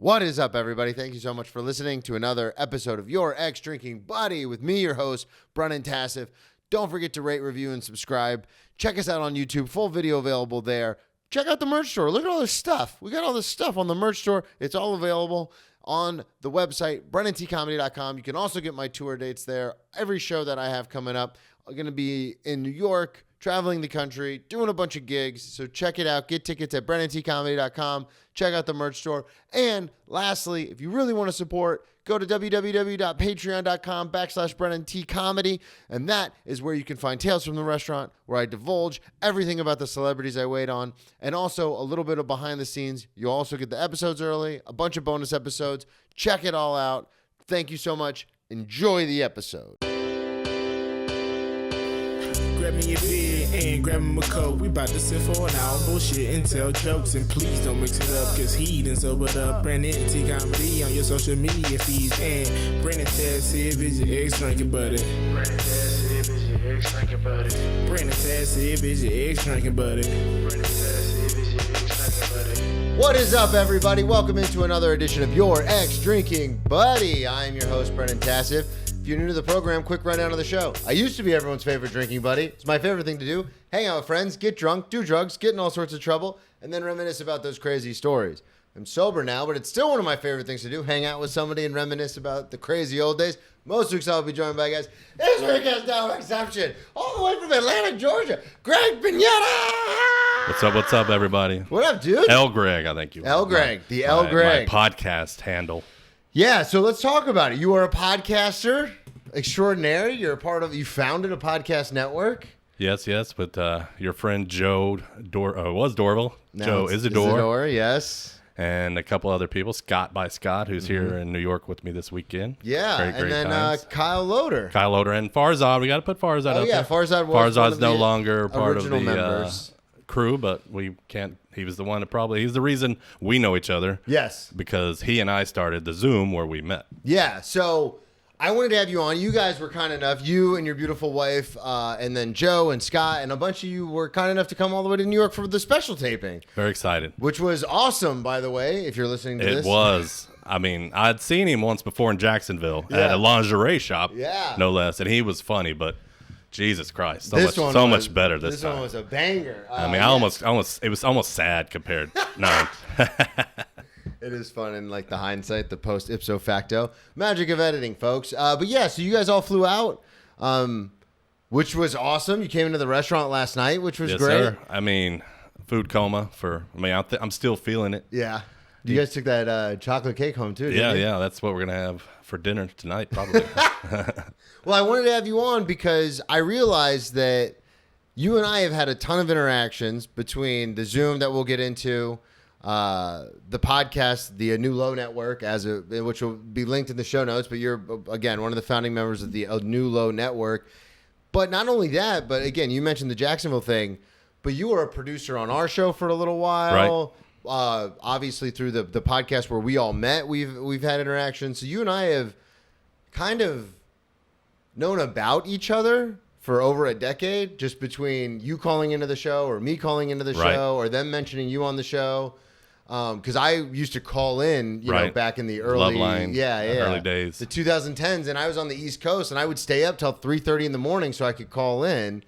What is up, everybody? Thank you so much for listening to another episode of Your Ex Drinking Buddy with me, your host, Brennan Tassif. Don't forget to rate, review, and subscribe. Check us out on YouTube. Full video available there. Check out the merch store. Look at all this stuff. We got all this stuff on the merch store. It's all available on the website, BrennanTComedy.com. You can also get my tour dates there. Every show that I have coming up, I'm going to be in New York, traveling the country, doing a bunch of gigs. So check it out. Get tickets at BrennanTComedy.com. Check out the merch store. And lastly, if you really want to support, go to www.patreon.com/BrennanTComedy. And that is where you can find Tales from the Restaurant, where I divulge everything about the celebrities I wait on. And also a little bit of behind the scenes. You'll also get the episodes early, a bunch of bonus episodes. Check it all out. Thank you so much. Enjoy the episode. Grab me a beer and grab him a coke. We bout to sit for an hour, bullshit and tell jokes. And please don't mix it up, cause he done sobered up. Brennan T Comedy on your social media feeds. And Brennan Tassif is your ex drinking buddy. Brennan Tassif is your ex drinking buddy. Brennan Tassif is your ex drinking buddy. Brennan Tassif is your ex drinking buddy. What is up, everybody? Welcome into another edition of Your Ex Drinking Buddy. I am your host, Brennan Tassif. If you're new to the program, quick rundown of the show. I used to be everyone's favorite drinking buddy. It's my favorite thing to do. Hang out with friends, get drunk, do drugs, get in all sorts of trouble, and then reminisce about those crazy stories. I'm sober now, but it's still one of my favorite things to do. Hang out with somebody and reminisce about the crazy old days. Most weeks I'll be joined by guys. This week is no exception. All the way from Atlanta, Georgia, Greg Pineda. What's up, everybody? What up, dude? L. Greg, I think you. L. Greg, the L. Greg. My podcast handle. Yeah, so let's talk about it. You are a podcaster extraordinary. You founded a podcast network. Yes, with your friend Joe was Dorville. Now Joe it's Isidore, yes. and a couple other people. Scott, who's here in New York with me this weekend. Yeah, Great and then times. Kyle Loader. And Farzad. We got to put Farzad up Yeah, there. Farzad was one Farzad's of no the longer part of original the members. crew, but we can't. He was the one he's the reason we know each other. Yes. Because he and I started the Zoom where we met. Yeah, so I wanted to have you on. You guys were kind enough, you and your beautiful wife, and then Joe and Scott, and a bunch of you were kind enough to come all the way to New York for the special taping. Very excited. Which was awesome, by the way, if you're listening to this. It was. I mean, I'd seen him once before in Jacksonville at Yeah. a lingerie shop, Yeah. no less, and he was funny, but Jesus Christ, This so one much better this time. This one was a banger. I mean, yeah. it was almost sad compared. No. It is fun in like the hindsight, the post ipso facto magic of editing, folks. But yeah, so you guys all flew out, which was awesome. You came into the restaurant last night, which was Yes, great. sir. I mean, food coma I'm still feeling it. Yeah. You guys took that chocolate cake home too, didn't you? Yeah, that's what we're gonna have for dinner tonight, probably. Well, I wanted to have you on because I realized that you and I have had a ton of interactions between the Zoom that we'll get into, the podcast, the New Low Network, which will be linked in the show notes. But you're, again, one of the founding members of the New Low Network. But not only that, but again, you mentioned the Jacksonville thing, but you were a producer on our show for a little while. Right. Obviously, through the podcast where we all met, we've had interactions. So you and I have kind of known about each other for over a decade, just between you calling into the show or me calling into the show or them mentioning you on the show. Because I used to call in, you know, back in the early Loveline, early days, the 2010s, and I was on the East Coast, and I would stay up till 3:30 in the morning so I could call in.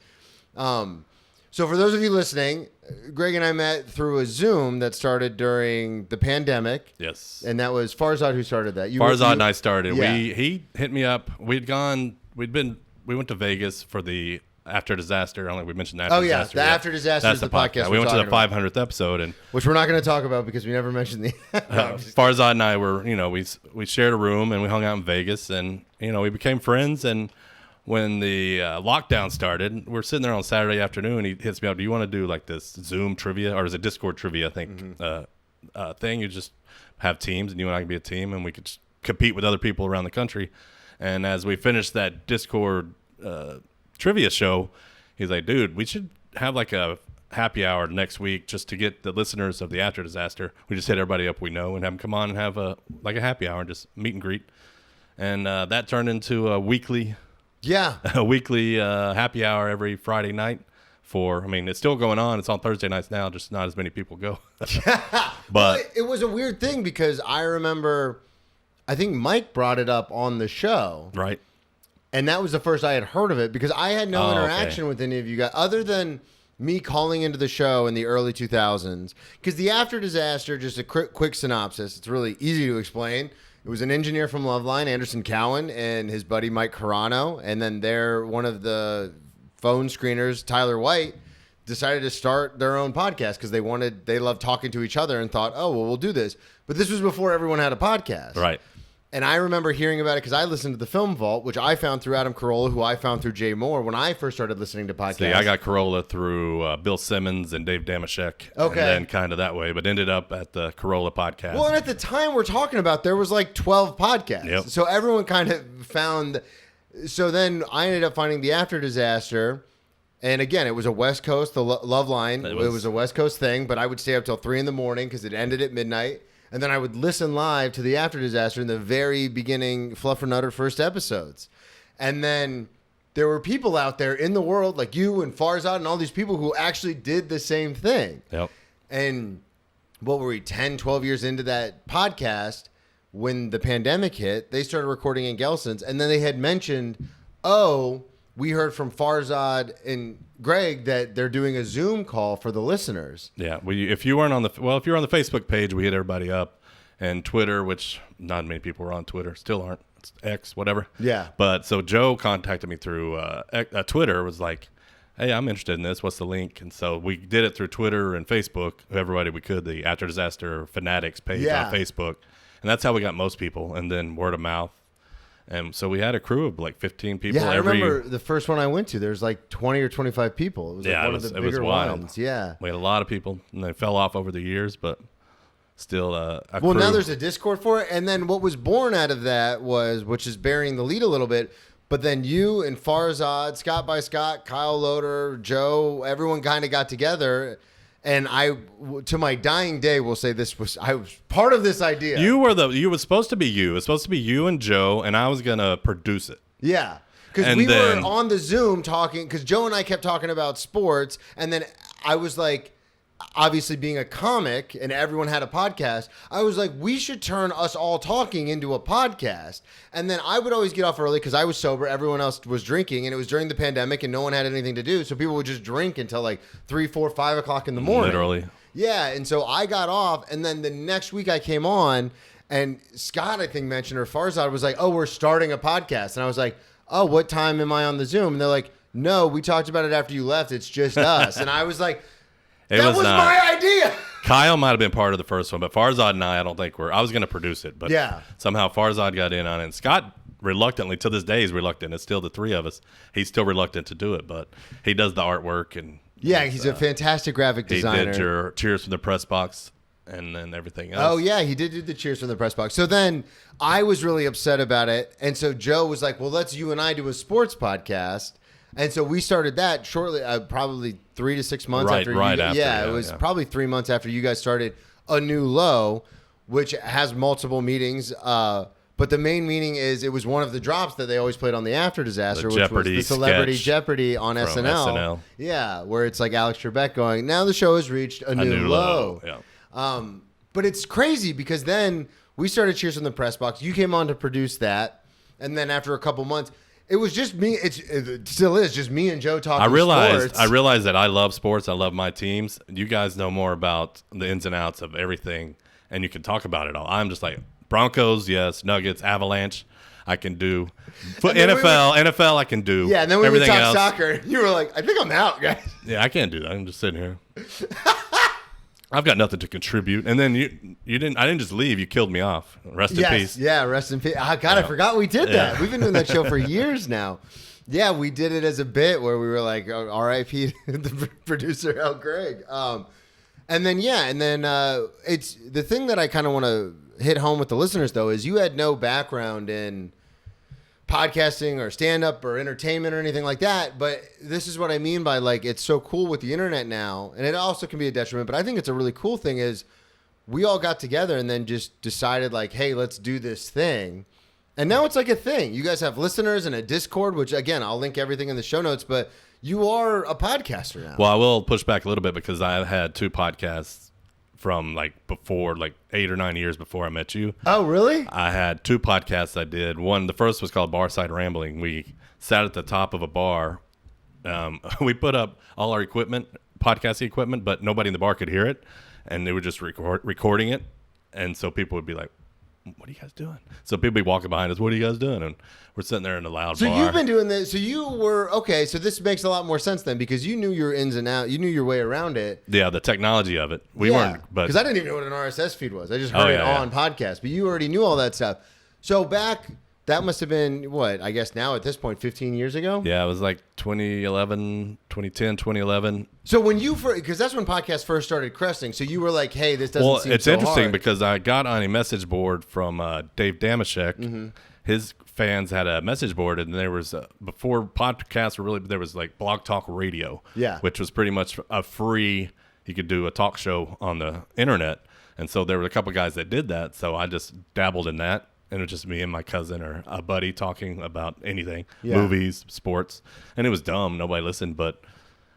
So for those of you listening, Greg and I met through a Zoom that stared during the pandemic. Yes, and that was Farzad who started that. Farzad and I started. Yeah. He hit me up. We went to Vegas for the After Disaster. We mentioned After Disaster. The After Disaster is the podcast. We went to the 500th episode, and which we're not going to talk about because we never mentioned the. Farzad and I were, we shared a room and we hung out in Vegas, and we became friends. And when the lockdown started, we're sitting there on Saturday afternoon. He hits me up. Do you want to do like this Zoom trivia, or is it Discord trivia? I think thing. You just have teams, and you and I can be a team, and we could compete with other people around the country. And as we finished that Discord trivia show, he's like, dude, we should have like a happy hour next week just to get the listeners of the After Disaster. We just hit everybody up we know and have them come on and have a happy hour and just meet and greet. And that turned into a weekly happy hour every Friday night 4. I mean, it's still going on. It's on Thursday nights now, just not as many people go. But well, it was a weird thing because I remember, I think Mike brought it up on the show. Right. And that was the first I had heard of it because I had no interaction with any of you guys other than me calling into the show in the early 2000s. Because the After Disaster, just a quick synopsis, it's really easy to explain. It was an engineer from Loveline, Anderson Cowan, and his buddy Mike Carano. And then one of the phone screeners, Tyler White, decided to start their own podcast because they loved talking to each other and thought, oh, well, we'll do this. But this was before everyone had a podcast. Right. And I remember hearing about it because I listened to the Film Vault, which I found through Adam Carolla, who I found through Jay Moore when I first started listening to podcasts. See, I got Carolla through Bill Simmons and Dave Damashek. Okay. And then kind of that way, but ended up at the Carolla podcast. Well, and at the time we're talking about, there was like 12 podcasts. Yep. So everyone kind of found. So then I ended up finding the After Disaster. And again, it was a West Coast, the Love Line. It was a West Coast thing, but I would stay up till 3 a.m. because it ended at midnight. And then I would listen live to the After Disaster in the very beginning Fluff or Nutter first episodes. And then there were people out there in the world like you and Farzad and all these people who actually did the same thing. Yep. And what were we, 10, 12 years into that podcast, when the pandemic hit, they started recording in Gelson's. And then they had mentioned, we heard from Farzad and Greg that they're doing a Zoom call for the listeners. Yeah, if you weren't on the Facebook page, we hit everybody up, and Twitter, which not many people were on Twitter, still aren't. It's X, whatever. Yeah. But so Joe contacted me through Twitter. Was like, hey, I'm interested in this. What's the link? And so we did it through Twitter and Facebook. Everybody we could, the After Disaster Fanatics page on Facebook, and that's how we got most people. And then word of mouth. And so we had a crew of like 15 people. Yeah, I remember the first one I went to. There's like 20 or 25 people. It was like one of the bigger ones. Yeah, we had a lot of people, and they fell off over the years, but still a well, crew. now there's a Discord for it. And then what was born out of that was, which is burying the lead a little bit, but then you and Farzad, Scott by Scott, Kyle Loader, Joe, everyone kind of got together. And I, to my dying day, will say I was part of this idea. You were supposed to be you. It was supposed to be you and Joe, and I was gonna produce it. Yeah, because we were on the Zoom talking. Because Joe and I kept talking about sports, and then I was like, obviously being a comic, and everyone had a podcast. I was like, we should turn us all talking into a podcast. And then I would always get off early because I was sober. Everyone else was drinking, and it was during the pandemic, and no one had anything to do. So people would just drink until like 3, 4, 5 o'clock in the morning. Literally. Yeah, and so I got off, and then the next week I came on, and Scott, I think, mentioned, or Farzad was like, oh, we're starting a podcast. And I was like, oh, what time am I on the Zoom? And they're like, no, we talked about it after you left. It's just us. And I was like, that was my idea. Kyle might have been part of the first one, but Farzad and I don't think I was going to produce it, but somehow Farzad got in on it. And Scott reluctantly, to this day, is reluctant. It's still the three of us. He's still reluctant to do it, but he does the artwork. And he's a fantastic graphic designer. He did your Cheers from the Press Box and then everything else. Oh, yeah, he did do the Cheers from the Press Box. So then I was really upset about it. And so Joe was like, well, let's you and I do a sports podcast. And so we started that shortly, probably 3 to 6 months after. Yeah, it was probably 3 months after you guys started A New Low, which has multiple meetings. But the main meaning is it was one of the drops that they always played on the After Disaster, which was the Celebrity Jeopardy on SNL. Yeah, where it's like Alex Trebek going, now the show has reached a new low. Yeah. But it's crazy because then we started Cheers from the Press Box. You came on to produce that. And then after a couple months, it was just me. It still is just me and Joe talking sports. I realized that I love sports. I love my teams. You guys know more about the ins and outs of everything, and you can talk about it all. I'm just like Broncos, yes. Nuggets, Avalanche, I can do. NFL, I can do. Yeah, and then when we talk else. soccer, you were like, I think I'm out, guys. Yeah, I can't do that. I'm just sitting here. I've got nothing to contribute. And then you didn't. I didn't just leave. You killed me off. Rest in peace. Yeah, rest in peace. Oh, God, I forgot we did that. We've been doing that show for years now. Yeah, we did it as a bit where we were like, R.I.P. the producer, L. Greg. And then it's the thing that I kind of want to hit home with the listeners, though, is you had no background in podcasting or stand-up or entertainment or anything like that, but this is what I mean by like it's so cool with the internet now, and it also can be a detriment, but I think it's a really cool thing is we all got together and then just decided like, hey, let's do this thing, and now it's like a thing. You guys have listeners and a Discord, which again I'll link everything in the show notes, but you are a podcaster now. Well, I will push back a little bit because I had 2 podcasts from before 8 or 9 years before I met you. Oh, really? I had 2 podcasts I did. The first was called Barside Rambling. We sat at the top of a bar. We put up all our equipment, podcasting equipment, but nobody in the bar could hear it. And they were just recording it. And so people would be like, what are you guys doing? So people would be walking behind us, what are you guys doing? And we're sitting there in a loud bar. So you've been doing this. So you were, okay, so this makes a lot more sense then because you knew your ins and outs. You knew your way around it. Yeah, the technology of it. We weren't, but. Because I didn't even know what an RSS feed was. I just heard it on podcast. But you already knew all that stuff. So that must have been, what, I guess now at this point, 15 years ago? Yeah, it was 2010, 2011. So when you first, because that's when podcasts first started cresting, so you were like, hey, this doesn't seem so hard. Well, it's interesting because I got on a message board from Dave Damashek. Mm-hmm. His fans had a message board, and there was, before podcasts were really, there was Blog Talk Radio, which was pretty much a free, you could do a talk show on the internet. And so there were a couple guys that did that, so I just dabbled in that. And it was just me and my cousin or a buddy talking about anything, movies, sports. And it was dumb. Nobody listened, but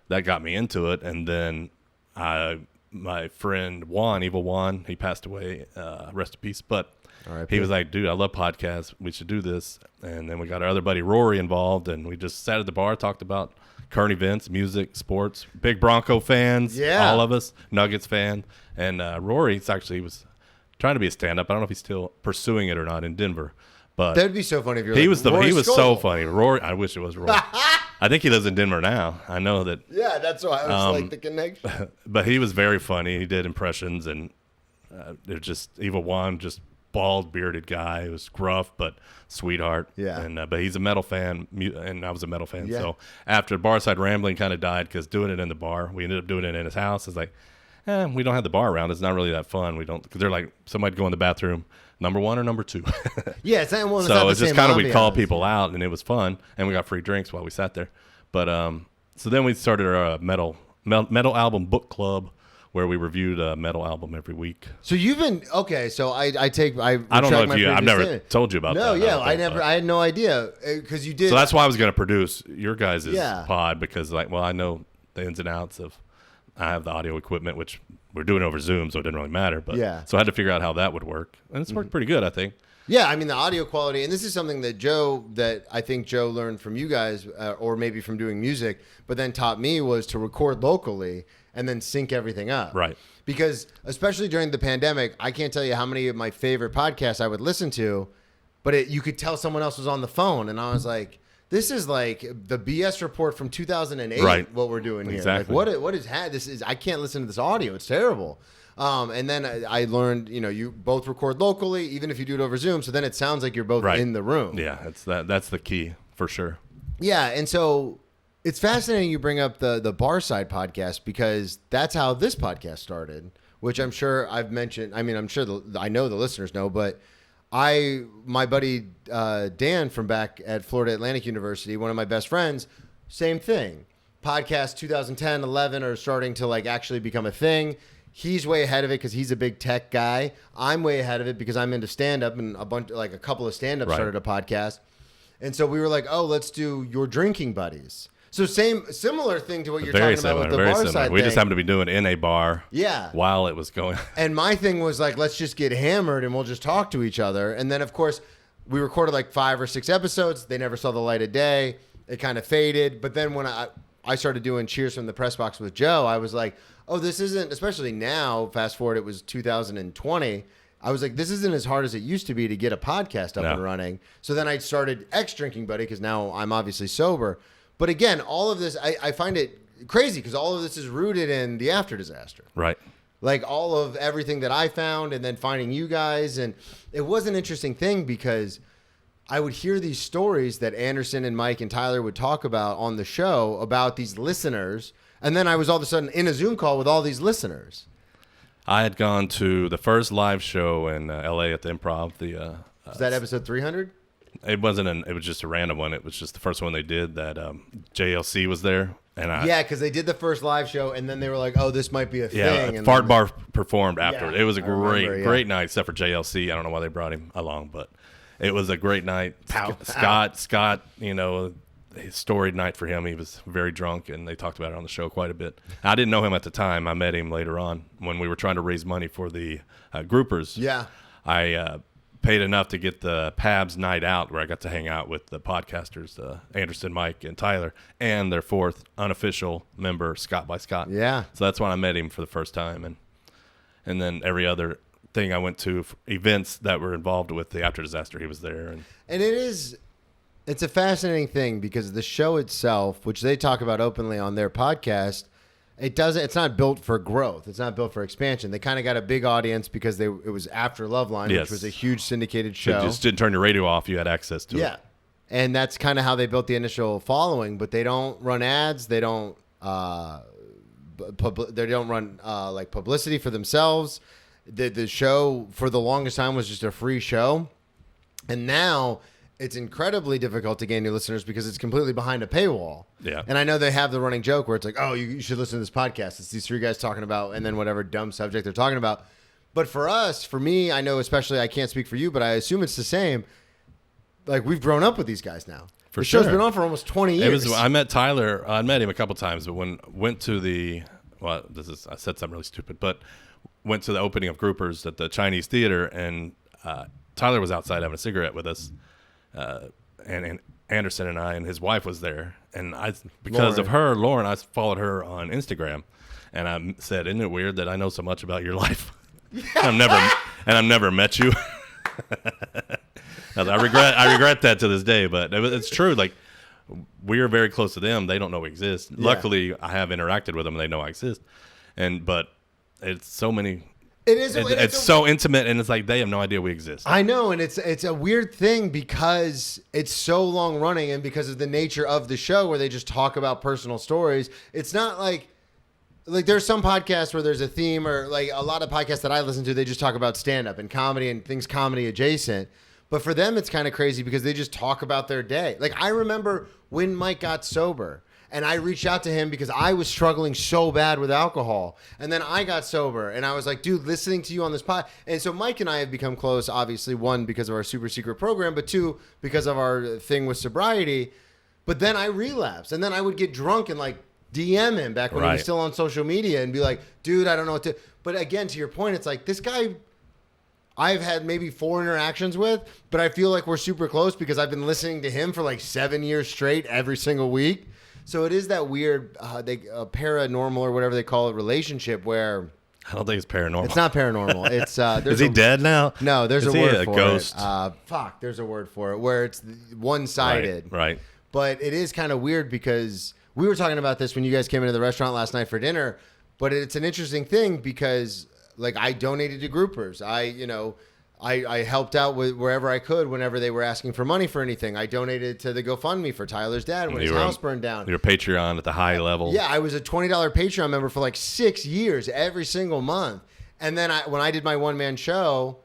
that got me into it. And then my friend Juan, Evil Juan, he passed away, rest in peace. But he was like, dude, I love podcasts. We should do this. And then we got our other buddy Rory involved. And we just sat at the bar, talked about current events, music, sports, big Bronco fans, all of us, Nuggets fan. And Rory, he was trying to be a stand-up. I don't know if he's still pursuing it or not in Denver, but that'd be so funny if you're he was so funny. Rory, I wish it was Rory. I think he lives in Denver now. I know that. Yeah, that's why I was the connection. But he was very funny. He did impressions, and they're just Evil Juan, just bald, bearded guy. He was gruff but sweetheart. Yeah. And but he's a metal fan, and I was a metal fan. Yeah. So after Barside Rambling kind of died because doing it in the bar, we ended up doing it in his house. It's like, we don't have the bar around. It's not really that fun. We don't, because they're like, somebody'd go in the bathroom, number 1 or number 2. Yeah, it's not, so it's just kind of, we'd call people out, and it was fun, and we got free drinks while we sat there. But so then we started our metal album book club, where we reviewed a metal album every week. So you've been, okay, so I don't know if I've never told you about that. No, yeah, I had no idea, because you did. So that's why I was going to produce your guys' pod, because I know the ins and outs of, I have the audio equipment, which we're doing over Zoom, so it didn't really matter. But so I had to figure out how that would work, and it's worked pretty good, I think. Yeah, I mean the audio quality, and this is something that I think Joe learned from you guys, or maybe from doing music, but then taught me was to record locally and then sync everything up. Right. Because especially during the pandemic, I can't tell you how many of my favorite podcasts I would listen to, but you could tell someone else was on the phone, and I was like, this is like the BS report from 2008, what we're doing here. Exactly. Like, what is this is, I can't listen to this audio. It's terrible. And then I learned, you both record locally, even if you do it over Zoom. So then it sounds like you're both in the room. Yeah, that's the key for sure. Yeah. And so it's fascinating you bring up the Barside podcast, because that's how this podcast started, which I'm sure I've mentioned. I mean, I'm sure I know the listeners know, but my buddy Dan from back at Florida Atlantic University, one of my best friends, same thing. Podcasts 2010, 11 are starting to actually become a thing. He's way ahead of it because he's a big tech guy. I'm way ahead of it because I'm into stand-up, and a couple of stand-ups started a podcast. And so we were like, oh, let's do Your Drinking Buddies. So similar thing to what you're talking about with the Barside thing. We just happened to be doing it in a bar while it was going. And my thing was let's just get hammered and we'll just talk to each other. And then, of course, we recorded 5 or 6 episodes. They never saw the light of day. It kind of faded. But then when I started doing Cheers from the Press Box with Joe, I was like, oh, this isn't, especially now, fast forward, it was 2020. I was like, this isn't as hard as it used to be to get a podcast up and running. So then I started Drinking Buddy, because now I'm obviously sober. But again, all of this, I find it crazy because all of this is rooted in the after disaster. Right. All of everything that I found, and then finding you guys. And it was an interesting thing because I would hear these stories that Anderson and Mike and Tyler would talk about on the show about these listeners. And then I was all of a sudden in a Zoom call with all these listeners. I had gone to the first live show in L.A. at the Improv. Was that episode 300? It wasn't. It was just a random one. It was just the first one they did. That JLC was there, and because they did the first live show, and then they were like, "Oh, this might be a thing." And Fart Bar performed afterward. It was a great night, except for JLC. I don't know why they brought him along, but it was a great night. Scott, storied night for him. He was very drunk, and they talked about it on the show quite a bit. I didn't know him at the time. I met him later on when we were trying to raise money for the groupers. Yeah. I paid enough to get the Pabs night out where I got to hang out with the podcasters, Anderson, Mike, and Tyler, and their fourth unofficial member, Scott by Scott. Yeah. So that's when I met him for the first time. And then every other thing I went to, events that were involved with the After Disaster, he was there. And it's a fascinating thing because the show itself, which they talk about openly on their podcast, it's not built for growth. It's not built for expansion. They kind of got a big audience because it was after Loveline, Yes. which was a huge syndicated show. You just didn't turn your radio off. You had access to it. Yeah. And that's kind of how they built the initial following, but they don't run ads. They don't run like publicity for themselves. The show for the longest time was just a free show. And now it's incredibly difficult to gain new listeners because it's completely behind a paywall. Yeah. And I know they have the running joke where it's like, oh, you should listen to this podcast. It's these three guys talking about, and then whatever dumb subject they're talking about. But for me, I know especially, I can't speak for you, but I assume it's the same. Like, we've grown up with these guys now. The show's been on for almost 20 years. I met Tyler. I met him a couple times, but went to I said something really stupid, but went to the opening of Groupers at the Chinese Theater, and Tyler was outside having a cigarette with us. And Anderson and I, and his wife was there, and because of her, Lauren, I followed her on Instagram, and I said, "Isn't it weird that I know so much about your life? I've never met you." I regret that to this day, but it's true. Like, we are very close to them. They don't know we exist. Yeah. Luckily, I have interacted with them, and they know I exist. But it's so many. It's so intimate, and it's like they have no idea we exist. I know, and it's a weird thing because it's so long running, and because of the nature of the show where they just talk about personal stories. It's not like there's some podcasts where there's a theme, or like a lot of podcasts that I listen to, they just talk about stand-up and comedy and things comedy adjacent. But for them, it's kind of crazy because they just talk about their day. Like, I remember when Mike got sober, and I reached out to him because I was struggling so bad with alcohol. And then I got sober, and I was like, dude, listening to you on this pod. And so Mike and I have become close, obviously, one, because of our super secret program, but two, because of our thing with sobriety. But then I relapsed, and then I would get drunk and like DM him back when he was still on social media and be like, dude, I don't know what to. But again, to your point, it's like, this guy I've had maybe 4 interactions with, but I feel like we're super close because I've been listening to him for like 7 years straight every single week. So it is that weird paranormal or whatever they call it relationship where I don't think it's paranormal. It's not paranormal. It's is he dead now? No, there's a word for ghost? it. There's a word for it where it's one-sided. Right. But it is kind of weird because we were talking about this when you guys came into the restaurant last night for dinner. But it's an interesting thing because, like, I donated to groupers. I helped out with wherever I could whenever they were asking for money for anything. I donated to the GoFundMe for Tyler's dad when his house burned down. Your Patreon at the high level. Yeah, I was a $20 Patreon member for like 6 years, every single month. And then when I did my one-man show,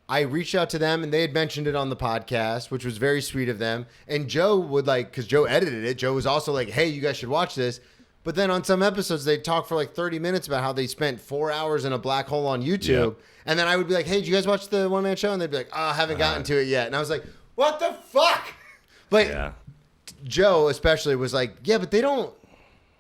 I reached out to them, and they had mentioned it on the podcast, which was very sweet of them. And Joe would because Joe edited it, Joe was also like, hey, you guys should watch this. But then on some episodes, they'd talk for like 30 minutes about how they spent 4 hours in a black hole on YouTube. Yep. And then I would be like, hey, did you guys watch the one-man show? And they'd be like, oh, I haven't gotten to it yet. And I was like, what the fuck? But Joe especially was like, yeah, but they don't.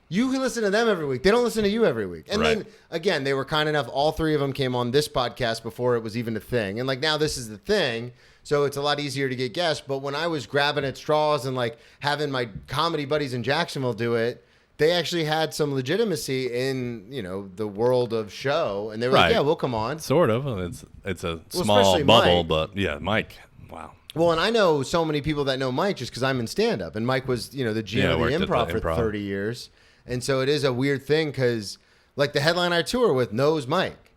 You listen to them every week. They don't listen to you every week. And then, again, they were kind enough. All 3 of them came on this podcast before it was even a thing. And like now this is the thing. So it's a lot easier to get guests. But when I was grabbing at straws and like having my comedy buddies in Jacksonville do it, they actually had some legitimacy in, the world of show. And they were like, yeah, we'll come on. Sort of. It's a small bubble, Mike. But yeah, Mike, wow. Well, and I know so many people that know Mike just because I'm in stand-up. And Mike was, the GM of the Improv for 30 years. And so it is a weird thing because, like, the headline I tour with knows Mike.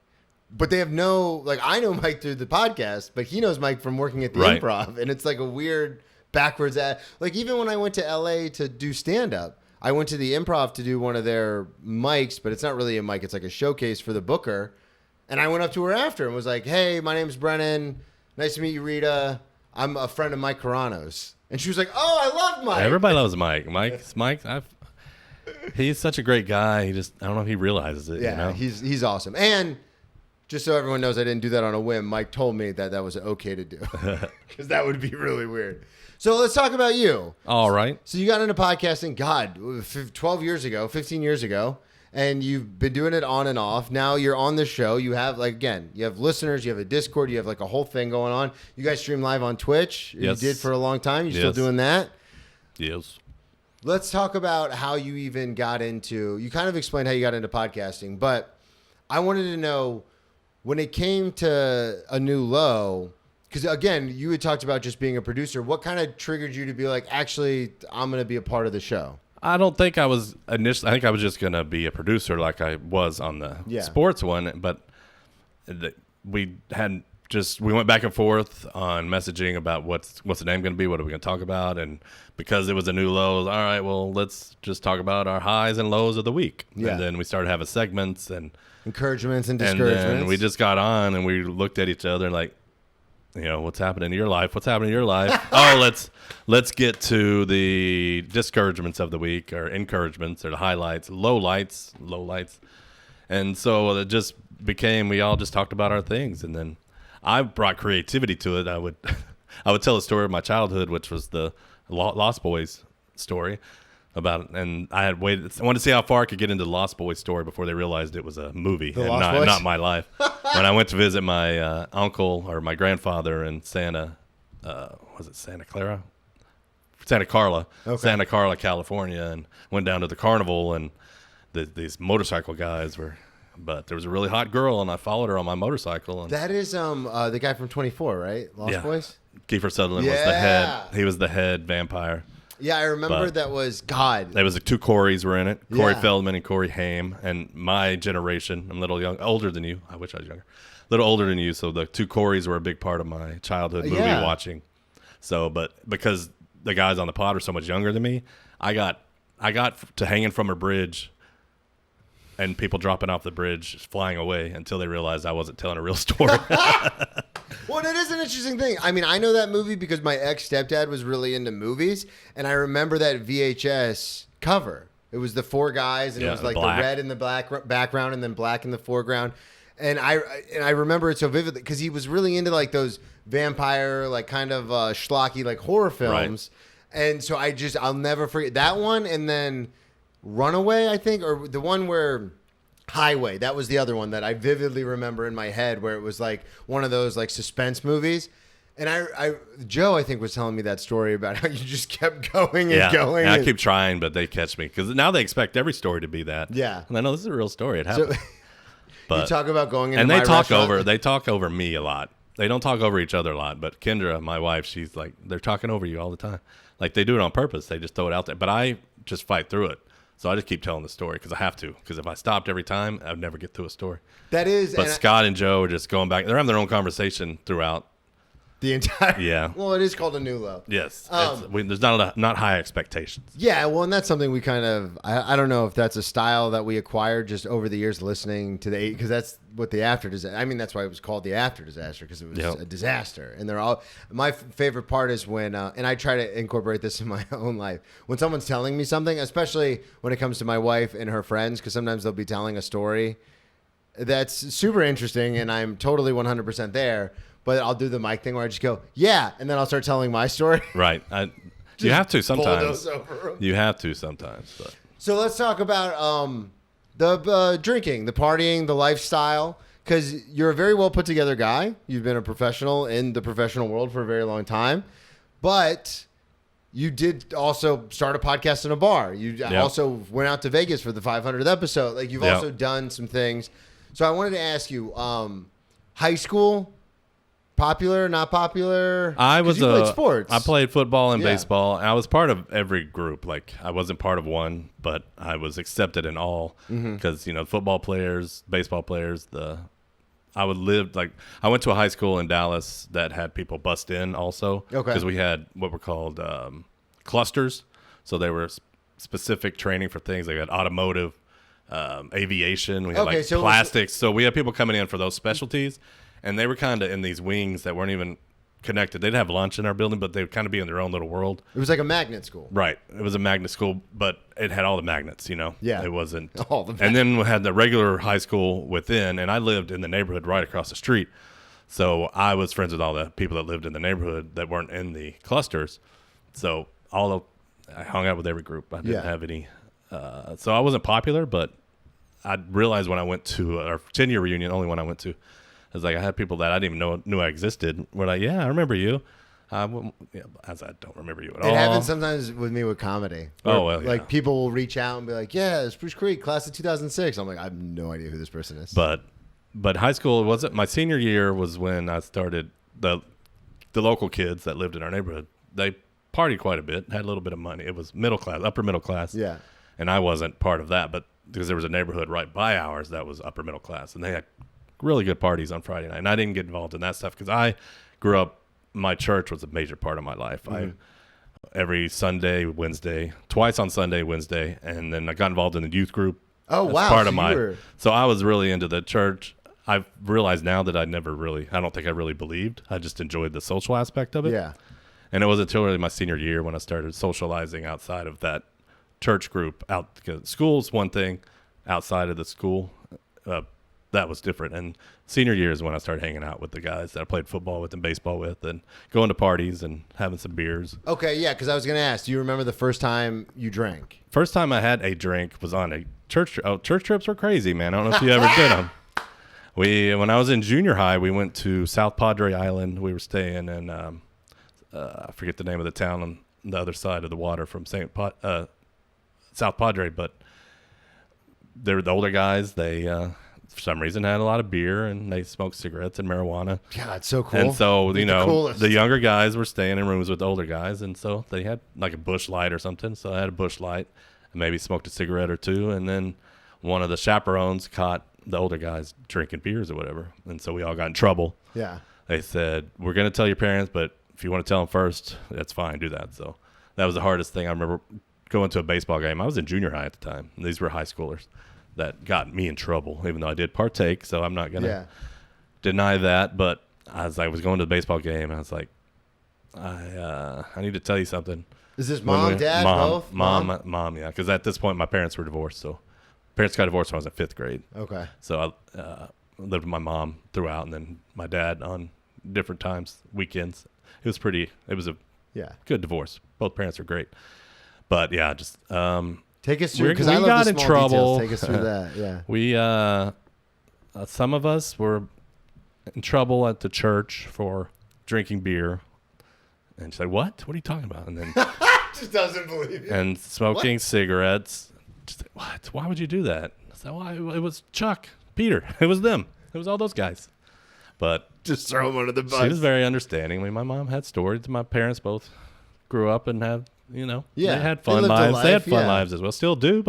But they have I know Mike through the podcast, but he knows Mike from working at the Improv. And it's like a weird backwards like, even when I went to L.A. to do stand-up, I went to the Improv to do one of their mics, but it's not really a mic. It's like a showcase for the booker. And I went up to her after and was like, hey, my name's Brennan. Nice to meet you, Rita. I'm a friend of Mike Carano's. And she was like, oh, I love Mike. Everybody loves Mike. Mike, he's such a great guy. I don't know if he realizes it. Yeah, he's awesome. And just so everyone knows I didn't do that on a whim, Mike told me that was okay to do because that would be really weird. So let's talk about you. All right. So you got into podcasting, 12 years ago, 15 years ago, and you've been doing it on and off. Now you're on the show. You have, you have listeners, you have a Discord, you have like a whole thing going on. You guys stream live on Twitch. Yes. You did for a long time. You still doing that? Yes. Let's talk about how you even got into, you kind of explained how you got into podcasting, but I wanted to know when it came to A New Low, because again, you had talked about just being a producer. What kind of triggered you to be like, actually, I'm going to be a part of the show? I don't think I was initially. I think I was just going to be a producer like I was on the sports one. But we went back and forth on messaging about what's the name going to be, what are we going to talk about, and because it was a new low, all right, well, let's just talk about our highs and lows of the week. Yeah. And then we started having segments and encouragements and discouragements. And then we just got on and we looked at each other and like, what's happening in your life? What's happening in your life? Oh, let's get to the discouragements of the week, or encouragements, or the highlights, lowlights. And so it just became, we all just talked about our things. And then I brought creativity to it. I would tell a story of my childhood, which was the Lost Boys story about it. And I wanted to see how far I could get into the Lost Boys story before they realized it was a movie and not my life. When I went to visit my uncle or my grandfather in Santa Carla, California, and went down to the carnival, and these motorcycle guys but there was a really hot girl, and I followed her on my motorcycle. And that is the guy from 24, right? Lost Boys? Kiefer Sutherland was the head. He was the head vampire. Yeah, I remember that was God. There was two Corys were in it, Corey Feldman and Corey Haim, and my generation. I'm a little older than you. I wish I was younger. A little older than you, so the two Corys were a big part of my childhood movie watching. So, but because the guys on the pod are so much younger than me, I got to hanging from a bridge and people dropping off the bridge, flying away until they realized I wasn't telling a real story. Well, it is an interesting thing. I mean, I know that movie because my ex-stepdad was really into movies, and I remember that VHS cover. It was the four guys, and it was like the red in the black background and then black in the foreground. And I remember it so vividly because he was really into like those vampire, like kind of schlocky, like horror films. Right. And so I'll never forget that one. And then Runaway, I think, or the one where Highway, that was the other one that I vividly remember in my head, where it was like one of those like suspense movies. And Joe, I think, was telling me that story about how you just kept going and going. And I keep trying, but they catch me because now they expect every story to be that. Yeah, and I know this is a real story. It happened. So, but, you talk about going into and they talk restaurant? They talk over me a lot. They don't talk over each other a lot. But Kendra, my wife, she's like, they're talking over you all the time. Like they do it on purpose. They just throw it out there. But I just fight through it. So I just keep telling the story because I have to. Because if I stopped every time, I'd never get through a story. That is. But Scott and Joe are just going back. They're having their own conversation throughout. The entire. Yeah. Well, it is called A New Low. Yes. There's not high expectations. Yeah. Well, and that's something we kind of. I don't know if that's a style that we acquired just over the years listening to because that's what the after disaster. I mean, that's why it was called the after disaster because it was a disaster. And they're all. My favorite part is when, and I try to incorporate this in my own life, when someone's telling me something, especially when it comes to my wife and her friends, because sometimes they'll be telling a story that's super interesting, and I'm totally 100% there. But I'll do the mic thing where I just go, yeah, and then I'll start telling my story. Right. You have to sometimes. You have to sometimes. But. So let's talk about the drinking, the partying, the lifestyle, because you're a very well put together guy. You've been a professional in the professional world for a very long time. But you did also start a podcast in a bar. You also went out to Vegas for the 500th episode. Like you've also done some things. So I wanted to ask you, high school, popular, not popular? You played sports. I played football and baseball. I was part of every group. Like I wasn't part of one, but I was accepted in all because football players, baseball players. I went to a high school in Dallas that had people bust in also because we had what were called clusters. So they were specific training for things. They had automotive, aviation. We had plastics. So we had people coming in for those specialties. And they were kind of in these wings that weren't even connected. They'd have lunch in our building, but they would kind of be in their own little world. It was like a magnet school. Right. It was a magnet school, but it had all the magnets, Yeah. It wasn't. All the magnets. And then we had the regular high school within, and I lived in the neighborhood right across the street. So I was friends with all the people that lived in the neighborhood that weren't in the clusters. So I hung out with every group. I didn't have any. So I wasn't popular, but I realized when I went to our 10-year reunion, only one I went to, I was like, I had people that I didn't even knew I existed. Were like, yeah, I remember you. As I don't remember you at all. It happens sometimes with me with comedy. Oh, well, Like people will reach out and be like, yeah, it's Spruce Creek, class of 2006. I'm like, I have no idea who this person is. But high school wasn't. My senior year was when I started the local kids that lived in our neighborhood. They partied quite a bit, had a little bit of money. It was middle class, upper middle class. Yeah. And I wasn't part of that, but because there was a neighborhood right by ours that was upper middle class, and they had really good parties on Friday night. And I didn't get involved in that stuff because I grew up. My church was a major part of my life. Mm-hmm. Every Sunday, Wednesday, twice on Sunday, Wednesday, and then I got involved in the youth group. Oh, That's wow. Part of So I was really into the church. I've realized now that I don't think I really believed. I just enjoyed the social aspect of it. Yeah. And it wasn't until really my senior year when I started socializing outside of that church group. Because school's one thing, outside of the school, that was different. And senior year is when I started hanging out with the guys that I played football with and baseball with, and going to parties and having some beers. Okay, yeah, because I was going to ask, do you remember the first time you drank? First time I had a drink was on a church trip. Oh, church trips were crazy, man. I don't know if you ever did them. When I was in junior high, we went to South Padre Island. We were staying in, I forget the name of the town on the other side of the water from South Padre, but they were the older guys. They, for some reason, had a lot of beer, and they smoked cigarettes and marijuana. Yeah, it's so cool. And so, The younger guys were staying in rooms with the older guys, and so they had like a Bush Light or something. So I had a Bush Light, and maybe smoked a cigarette or two, and then one of the chaperones caught the older guys drinking beers or whatever, and so we all got in trouble. Yeah. They said, we're going to tell your parents, but if you want to tell them first, that's fine, do that. So that was the hardest thing. I remember going to a baseball game. I was in junior high at the time. These were high schoolers that got me in trouble, even though I did partake, so I'm not going to deny that. But as I was going to the baseball game, I was like, I need to tell you something. Is this mom, dad, both? Mom, yeah, because at this point, my parents were divorced, so parents got divorced when I was in 5th grade. Okay. So I lived with my mom throughout, and then my dad on different times, weekends. It was a good divorce. Both parents were great. But yeah, just take us through, because we I love got the in small trouble. details. Take us through that. Yeah. We some of us were in trouble at the church for drinking beer. And she's like, what? What are you talking about? And then just doesn't believe you. And smoking cigarettes. Just like, what? Why would you do that? I said, well, it was Chuck, Peter. It was them. It was all those guys. But just throw them under the bus. She was very understanding. I mean, my mom had stories. My parents both grew up and had, they had fun lives. They had fun lives as well. Still do,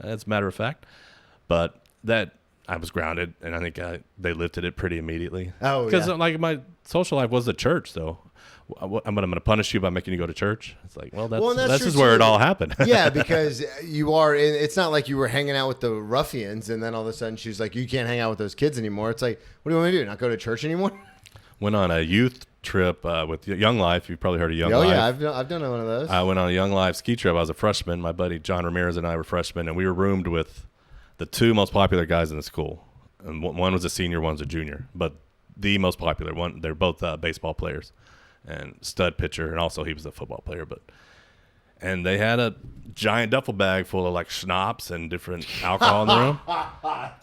as a matter of fact. But that I was grounded, and I think they lifted it pretty immediately. Oh, because like my social life was the church, so I'm going to punish you by making you go to church. It's like, that's just where it all happened. Yeah, because you are. It's not like you were hanging out with the ruffians, and then all of a sudden she's like, you can't hang out with those kids anymore. It's like, what do you want me to do? Not go to church anymore? Went on a youth trip with Young Life. You've probably heard of Young Life. Oh yeah, I've done one of those. I went on a Young Life ski trip. I was a freshman. My buddy John Ramirez and I were freshmen, and we were roomed with the two most popular guys in the school. And one was a senior, one's a junior. But the most popular one, they're both baseball players and stud pitcher, and also he was a football player. And they had a giant duffel bag full of like schnapps and different alcohol in the room.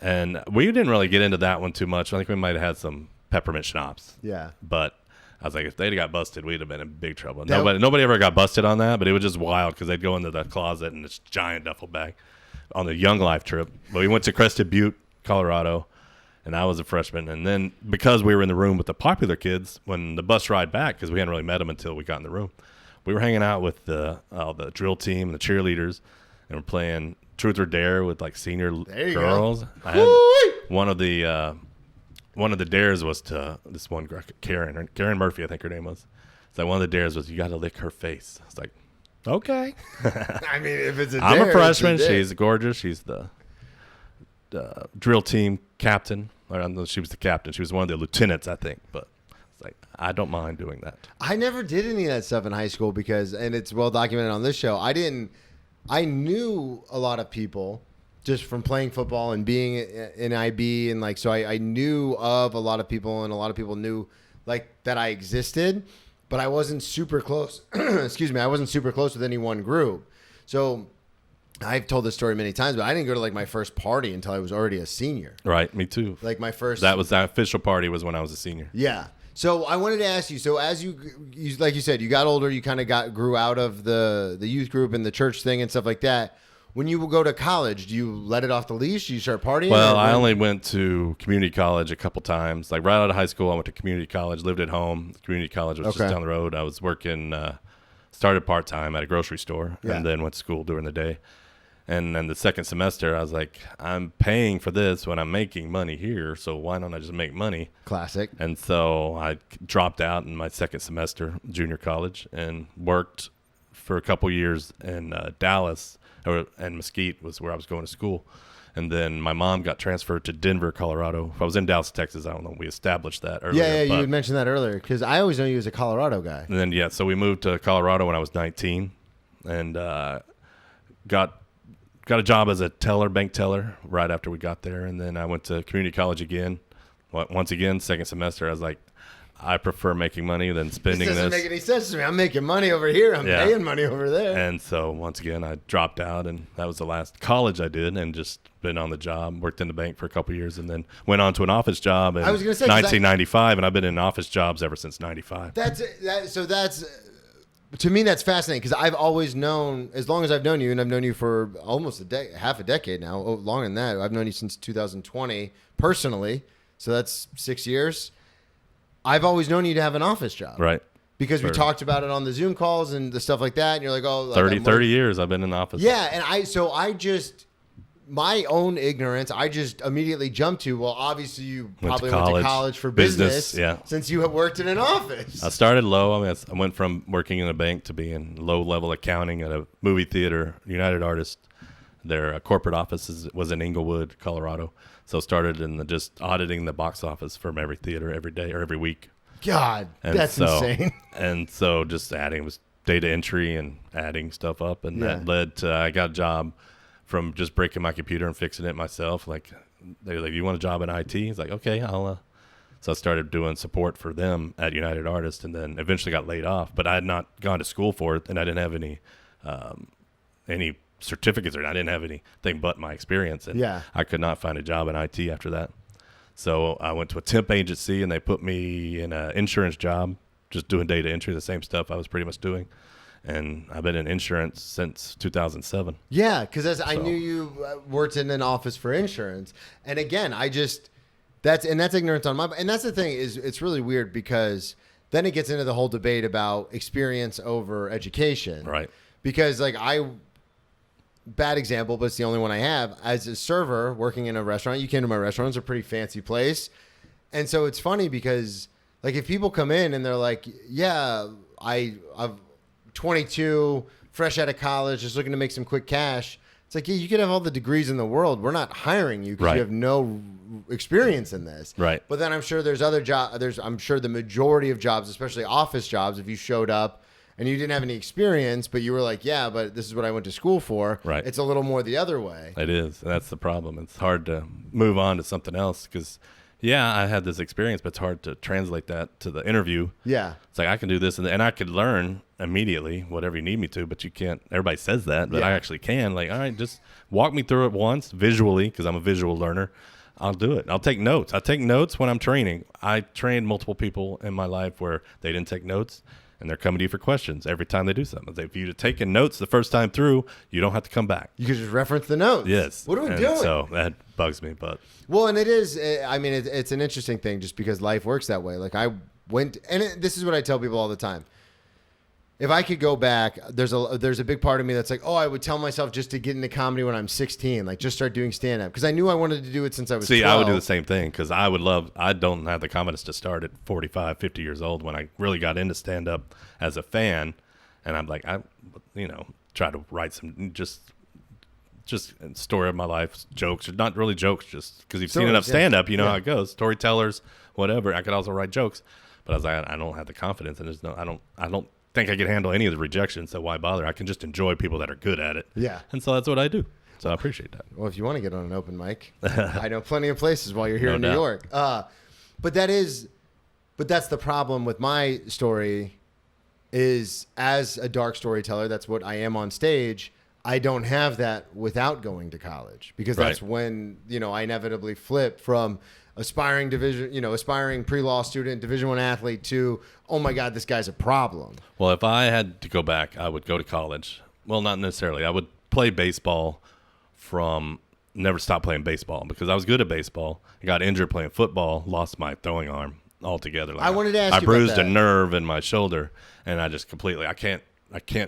And we didn't really get into that one too much. I think we might have had some peppermint schnapps. Yeah. But I was like, if they'd got busted, we'd have been in big trouble. Nobody ever got busted on that, but it was just wild because they'd go into the closet in this giant duffel bag on the Young Life trip. But we went to Crested Butte, Colorado, and I was a freshman. And then because we were in the room with the popular kids, when the bus ride back, because we hadn't really met them until we got in the room, we were hanging out with the drill team and the cheerleaders, and we're playing Truth or Dare with like senior girls. I had one of the dares was to this one girl, Karen Murphy, I think her name was. So one of the dares was, you got to lick her face. It's like, okay. I mean, if it's a dare, I'm a freshman. She's gorgeous. She's the drill team captain. Or she was the captain. She was one of the lieutenants, I think. But like, I don't mind doing that. I never did any of that stuff in high school because, and it's well documented on this show, I knew a lot of people just from playing football and being in IB, and like, so I knew of a lot of people, and a lot of people knew like that I existed, but I wasn't super close. Excuse me. I wasn't super close with any one group. So I've told this story many times, but I didn't go to like my first party until I was already a senior. Right. Me too. Like my first. That official party was when I was a senior. Yeah. So I wanted to ask you. So as you like you said, you got older, you kind of grew out of the youth group and the church thing and stuff like that. When you go to college, do you let it off the leash? Do you start partying? Well, I only went to community college a couple times. Like right out of high school, I went to community college, lived at home. Community college was just down the road. I was working, started part-time at a grocery store, and then went to school during the day. And then the second semester, I was like, I'm paying for this when I'm making money here, so why don't I just make money? Classic. And so I dropped out in my second semester, junior college, and worked for a couple years in Dallas, and Mesquite was where I was going to school. And then my mom got transferred to Denver, Colorado. I was in Dallas, Texas. I don't know. We established that earlier. Yeah, you had mentioned that earlier because I always know you as a Colorado guy. And then, so we moved to Colorado when I was 19 and got a job as a bank teller right after we got there. And then I went to community college again. Once again, second semester, I was like, I prefer making money than spending this. Doesn't make any sense to me. I'm making money over here. I'm paying money over there. And so once again, I dropped out, and that was the last college I did, and just been on the job, worked in the bank for a couple of years, and then went on to an office job in 1995, and I've been in office jobs ever since 95. That's to me, that's fascinating because I've always known, as long as I've known you, and I've known you for almost half a decade now, longer than that. I've known you since 2020 personally, so that's 6 years. I've always known you to have an office job. Right. Because we talked about it on the Zoom calls and the stuff like that. And you're like, oh, 30 years I've been in the office. Yeah. And my own ignorance, I just immediately jumped to, well, obviously you probably went to college for business since you have worked in an office. I started low. I went from working in a bank to being low-level accounting at a movie theater, United Artists. Their corporate office was in Inglewood, Colorado. So started in just auditing the box office from every theater every day or every week. God, that's insane. And so just was data entry and adding stuff up. And that led to, I got a job from just breaking my computer and fixing it myself. Like, they're like, you want a job in IT? He's like, okay, so I started doing support for them at United Artists, and then eventually got laid off. But I had not gone to school for it, and I didn't have any certificates, or I didn't have anything but my experience, and I could not find a job in IT after that. So I went to a temp agency, and they put me in an insurance job, just doing data entry, the same stuff I was pretty much doing. And I've been in insurance since 2007. Yeah, because I knew you worked in an office for insurance, and again, that's ignorance on my part. And that's the thing, is it's really weird because then it gets into the whole debate about experience over education, right? Because like bad example, but it's the only one I have. As a server working in a restaurant, you came to my restaurant. It's a pretty fancy place. And so it's funny because like if people come in and they're like, yeah, I'm 22, fresh out of college, just looking to make some quick cash. It's like, yeah, you could have all the degrees in the world. We're not hiring you because you have no experience in this. Right. But then I'm sure there's other jobs. I'm sure the majority of jobs, especially office jobs, if you showed up and you didn't have any experience, but you were like, yeah, but this is what I went to school for. Right. It's a little more the other way. It is. And that's the problem. It's hard to move on to something else because, I had this experience, but it's hard to translate that to the interview. Yeah. It's like I can do this, and I could learn immediately whatever you need me to, but you can't. Everybody says that, but I actually can. Like, all right, just walk me through it once visually because I'm a visual learner. I'll do it. I'll take notes. I take notes when I'm training. I trained multiple people in my life where they didn't take notes, and they're coming to you for questions every time they do something. If you'd have taken notes the first time through, you don't have to come back. You could just reference the notes. Yes. What are we doing? So that bugs me, but. Well, and it is, I mean, it's an interesting thing just because life works that way. Like I went, and this is what I tell people all the time. If I could go back, there's a big part of me that's like, oh, I would tell myself just to get into comedy when I'm 16, like just start doing stand-up. Because I knew I wanted to do it since I was 12. I would do the same thing because I don't have the confidence to start at 45, 50 years old when I really got into stand-up as a fan. And I'm like, try to write some just story of my life, jokes, or not really jokes, just because you've seen enough stand-up, you know how it goes. Storytellers, whatever. I could also write jokes. But I was like, I don't have the confidence, and I don't think I can handle any of the rejection. So why bother? I can just enjoy people that are good at it. Yeah. And so that's what I do. So I appreciate that. Well, if you want to get on an open mic, I know plenty of places while you're here No in New doubt. York. But that's the problem with my story is as a dark storyteller, that's what I am on stage. I don't have that without going to college because that's Right. when, I inevitably flip from aspiring pre-law student, Division I athlete to, oh my God, this guy's a problem. Well, if I had to go back, I would go to college. Well, not necessarily. I would play baseball never stop playing baseball because I was good at baseball. I got injured playing football, lost my throwing arm altogether. I wanted to ask I you about bruised that. a nerve in my shoulder, and I just completely, I can't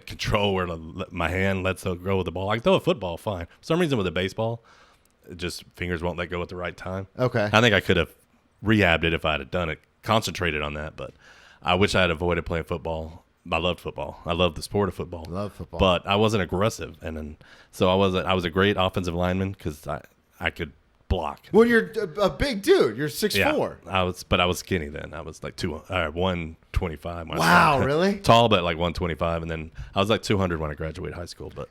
control where my hand lets go with the ball. I can throw a football fine. For some reason with a baseball, it just fingers won't let go at the right time. Okay. I think I could have rehabbed it if I had done it, concentrated on that, but I wish I had avoided playing football. I loved football. I loved the sport of football. Love football. But I wasn't aggressive, and then so I was a great offensive lineman because I could block. Well, you're a big dude. You're 6'4". Yeah, but I was skinny then. I was like 125. when I Wow, started. really? Tall, but like 125, and then I was like 200 when I graduated high school. But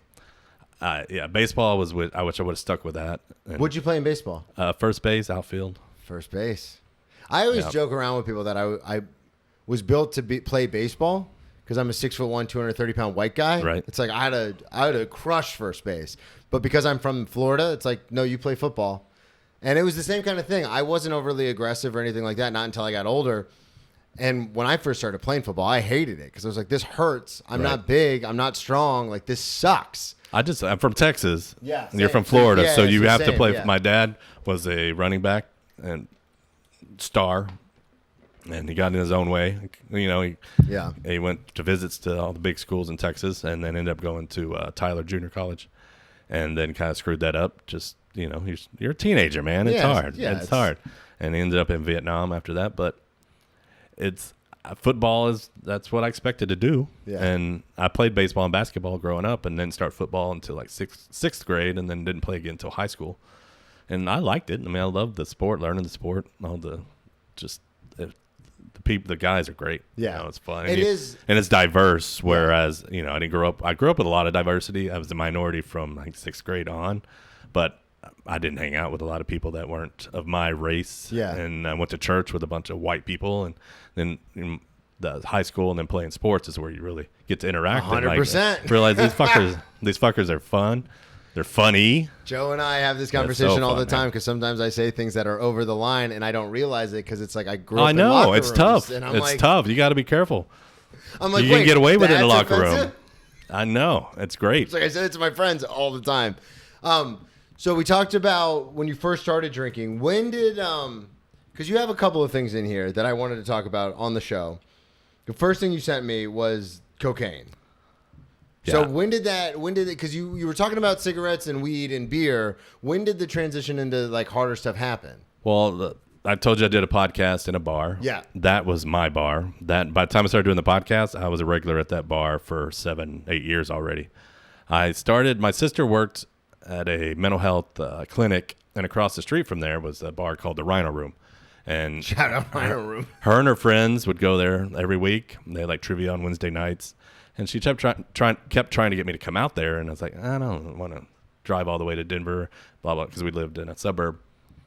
baseball was I wish I would have stuck with that. And, What'd you play in baseball? first base, outfield. First base. I always Yeah. joke around with people that I was built to play baseball because I'm a 6'1", 230-pound white guy. Right. It's like I had to crush first base, but because I'm from Florida, it's like no, you play football, and it was the same kind of thing. I wasn't overly aggressive or anything like that, not until I got older. And when I first started playing football, I hated it because I was like, this hurts. I'm Right. not big. I'm not strong. Like this sucks. I'm from Texas. Yeah, and you're same. from Florida, Yeah, so you so have to same, play. yeah. My dad was a running back and star, and he got in his own way. Yeah. He went to visits to all the big schools in Texas, and then ended up going to Tyler Junior College, and then kind of screwed that up. Just you're a teenager, man. It's Yeah, hard. yeah, It's hard, and he ended up in Vietnam after that. But it's football that's what I expected to do. Yeah. And I played baseball and basketball growing up, and then start football until like sixth grade, and then didn't play again until high school. And I liked it. I mean, I loved the sport, learning the sport, all the just. The guys are great. Yeah. It's fun. It is. And it's diverse. Whereas, I didn't grow up. I grew up with a lot of diversity. I was a minority from like sixth grade on, but I didn't hang out with a lot of people that weren't of my race. Yeah. And I went to church with a bunch of white people, and then in the high school and then playing sports is where you really get to interact. and, 100%. realize these fuckers are fun. They're funny. Joe and I have this so conversation all fun, the time man. because sometimes I say things that are over the line and I don't realize it because it's like I grew up I in know locker it's rooms, tough. and I'm It's like, tough. You got to be careful. I'm like, You can wait, get away with it in the that's locker room. offensive? I know. It's great. It's like I said it to my friends all the time. So we talked about when you first started drinking. When did because you have a couple of things in here that I wanted to talk about on the show. The first thing you sent me was cocaine. So Yeah. when did it, because you were talking about cigarettes and weed and beer. When did the transition into like harder stuff happen? Well, I told you I did a podcast in a bar. Yeah. That was my bar. That by the time I started doing the podcast, I was a regular at that bar for 7-8 years already. My sister worked at a mental health clinic, and across the street from there was a bar called the Rhino Room. And Shout out Rhino Room. her and her friends would go there every week. They had like trivia on Wednesday nights. And she kept trying to get me to come out there. And I was like, I don't want to drive all the way to Denver, blah, blah, because we lived in a suburb.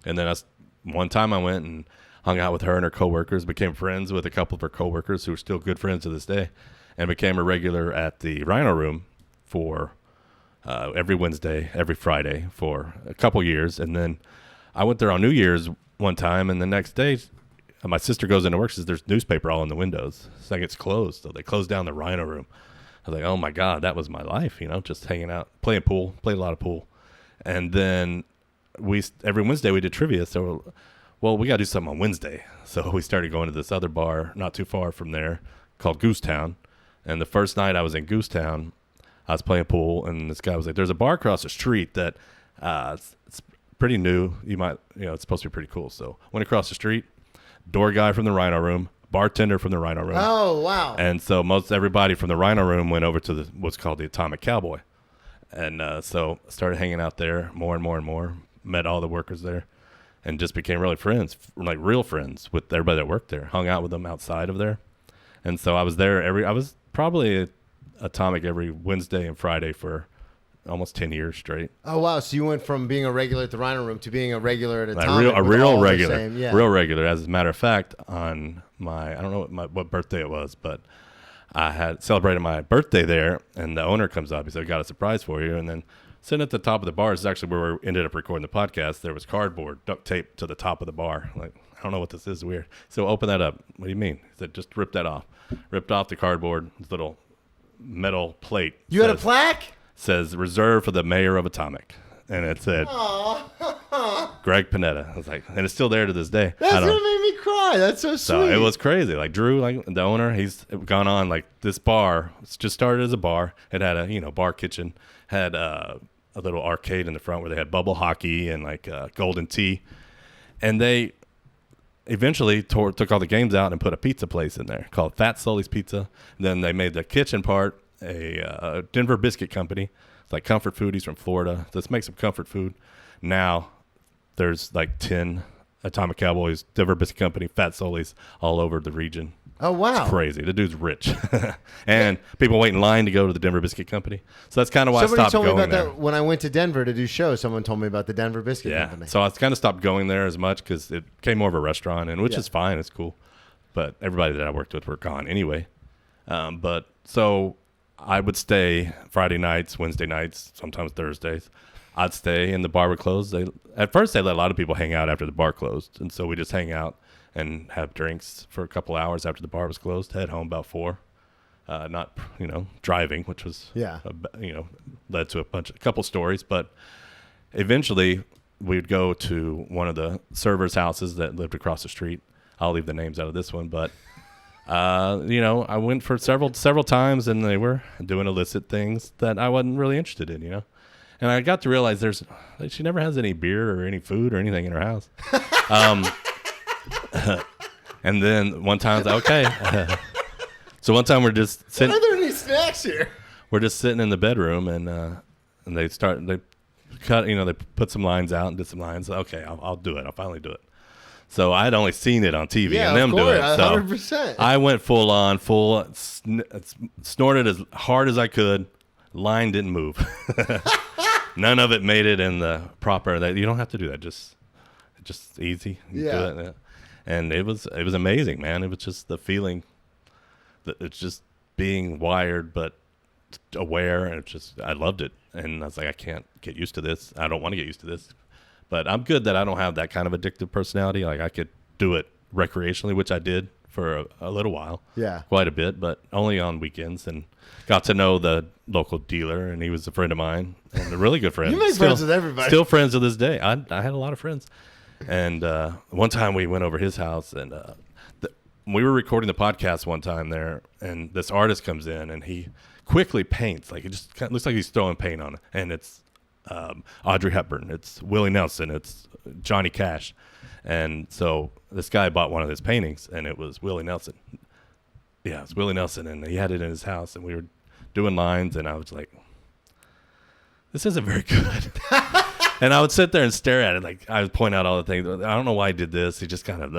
And then one time I went and hung out with her and her coworkers, became friends with a couple of her coworkers who are still good friends to this day, and became a regular at the Rhino Room for every Wednesday, every Friday for a couple years. And then I went there on New Year's one time, and the next day my sister goes into work, says there's newspaper all in the windows. It's like it's closed. So they closed down the Rhino Room. I was like, oh my God, that was my life, just hanging out, playing pool, played a lot of pool. And then every Wednesday we did trivia. So, we got to do something on Wednesday. So we started going to this other bar not too far from there called Goosetown. And the first night I was in Goosetown, I was playing pool, and this guy was like, there's a bar across the street that it's pretty new. It's supposed to be pretty cool. So went across the street, door guy from the Rhino Room, bartender from the Rhino Room. Oh, wow. And so most everybody from the Rhino Room went over to what's called the Atomic Cowboy. And so started hanging out there more and more and more. Met all the workers there. and just became really friends, like real friends with everybody that worked there. Hung out with them outside of there, and so I was there I was probably at Atomic every Wednesday and Friday for almost 10 years straight. Oh wow! So you went from being a regular at the Rhino Room to being a regular at Like Atomic. a real regular, real regular. As a matter of fact, on I don't know what birthday it was, but I had celebrated my birthday there, and the owner comes up. He said, "I got a surprise for you." And then sitting at the top of the bar is actually where we ended up recording the podcast. There was cardboard duct taped to the top of the bar. Like, I don't know what this is. Weird. So open that up. What do you mean? He said, just rip that off. Ripped off the cardboard. This little metal plate. You had a plaque? Says reserved for the mayor of Atomic, and it said Greg Pineda. I was like, and it's still there to this day. That's gonna make me cry. That's so sweet. So it was crazy. Like Drew, like the owner, he's gone on. Like this bar, it's just started as a bar. It had a bar kitchen, had a little arcade in the front where they had bubble hockey and like golden tea, and they eventually took all the games out and put a pizza place in there called Fat Sully's Pizza. Then they made the kitchen part a Denver biscuit company. It's like comfort food. He's from Florida. Let's make some comfort food. Now there's like 10 Atomic Cowboys, Denver biscuit company, Fat Sully's all over the region. Oh wow! It's crazy. The dude's rich, and people wait in line to go to the Denver biscuit company. So that's kind of why I stopped told going me about there. that when I went to Denver to do shows. Someone told me about the Denver biscuit company. So I kind of stopped going there as much because it became more of a restaurant, and which is fine. It's cool, but everybody that I worked with were gone anyway. But so I would stay Friday nights, Wednesday nights, sometimes Thursdays. I'd stay, and the bar would close. At first, they let a lot of people hang out after the bar closed, and so we just hang out and have drinks for a couple hours after the bar was closed. Head home about 4. Not driving, which was led to a couple stories, but eventually we'd go to one of the servers' houses that lived across the street. I'll leave the names out of this one, but. I went for several times, and they were doing illicit things that I wasn't really interested in, And I got to realize she never has any beer or any food or anything in her house. And then one time I was like, okay. So one time we're just sitting. Are there any snacks here? We're just sitting in the bedroom, and they cut, they put some lines out and did some lines. Okay, I'll do it. I'll finally do it. So I'd only seen it on TV and them do it. So 100%. I went snorted as hard as I could. Line didn't move. None of it made it in the proper. You don't have to do that. Just easy. You do it. And it was amazing, man. It was just the feeling that it's just being wired but aware, and I loved it. And I was like, I can't get used to this. I don't want to get used to this. But I'm good that I don't have that kind of addictive personality. Like I could do it recreationally, which I did for a little while. Yeah. Quite a bit, but only on weekends, and got to know the local dealer, and he was a friend of mine and a really good friend. You make friends with everybody. Still friends to this day. I had a lot of friends. And one time we went over his house, and we were recording the podcast one time there, and this artist comes in, and he quickly paints. Like it just kind of looks like he's throwing paint on it. And it's Audrey Hepburn, it's Willie Nelson, it's Johnny Cash. And so this guy bought one of his paintings, and it was Willie Nelson. Yeah, it's Willie Nelson, and he had it in his house, and we were doing lines, and I was like, this isn't very good. And I would sit there and stare at it. Like I would point out all the things. I don't know why he did this. He just kind of,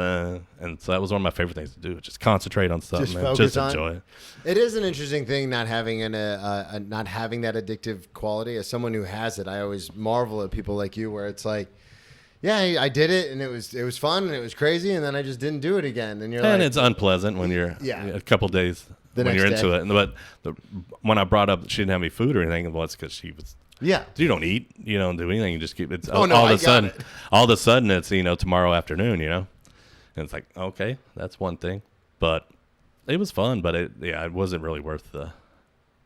and so that was one of my favorite things to do. Just concentrate on something, and just enjoy it. It is an interesting thing not having not having that addictive quality. As someone who has it, I always marvel at people like you, where it's like, yeah, I did it, and it was fun, and it was crazy, and then I just didn't do it again. And and it's unpleasant when you're a couple days when you're into it. But when I brought up that she didn't have any food or anything, well, it's because she was. Yeah. You don't eat. You don't do anything. You just keep it. All of a sudden, it's tomorrow afternoon. And it's like, okay, that's one thing. But it was fun. But it wasn't really worth the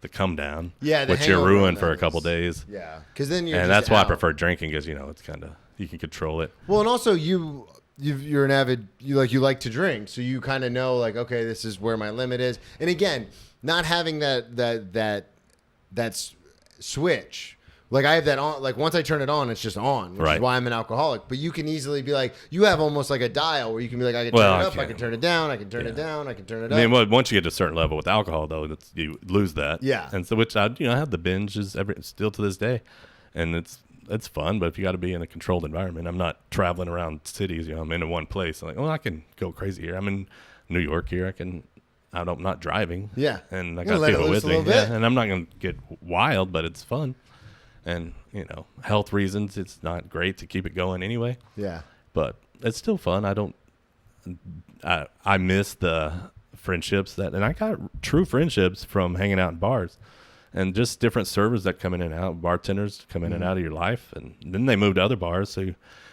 come down. Yeah, which you're ruined for a couple days. Yeah, because then and that's why I prefer drinking, because it's kind of you can control it. Well, and also you're an avid you like to drink, so you kind of know like, okay, this is where my limit is. And again, not having that switch. Like I have that on, like once I turn it on, it's just on, which is why I'm an alcoholic. But you can easily be like, you have almost like a dial where you can be like, I can turn it up, I can turn it down, I can turn it down, I can turn it up. I mean, once you get to a certain level with alcohol, though, you lose that. Yeah. And so, which I have the binges still to this day, and it's it's fun, but if you got to be in a controlled environment, I'm not traveling around cities. I'm in one place. I'm like, well, I can go crazy here. I'm in New York here. I'm not driving. Yeah. And I got people with me. Yeah. And I'm not going to get wild, but it's fun. And, health reasons, it's not great to keep it going anyway. Yeah. But it's still fun. I miss the friendships and I got true friendships from hanging out in bars and just different servers that come in and out, bartenders come in and out of your life. And then they move to other bars.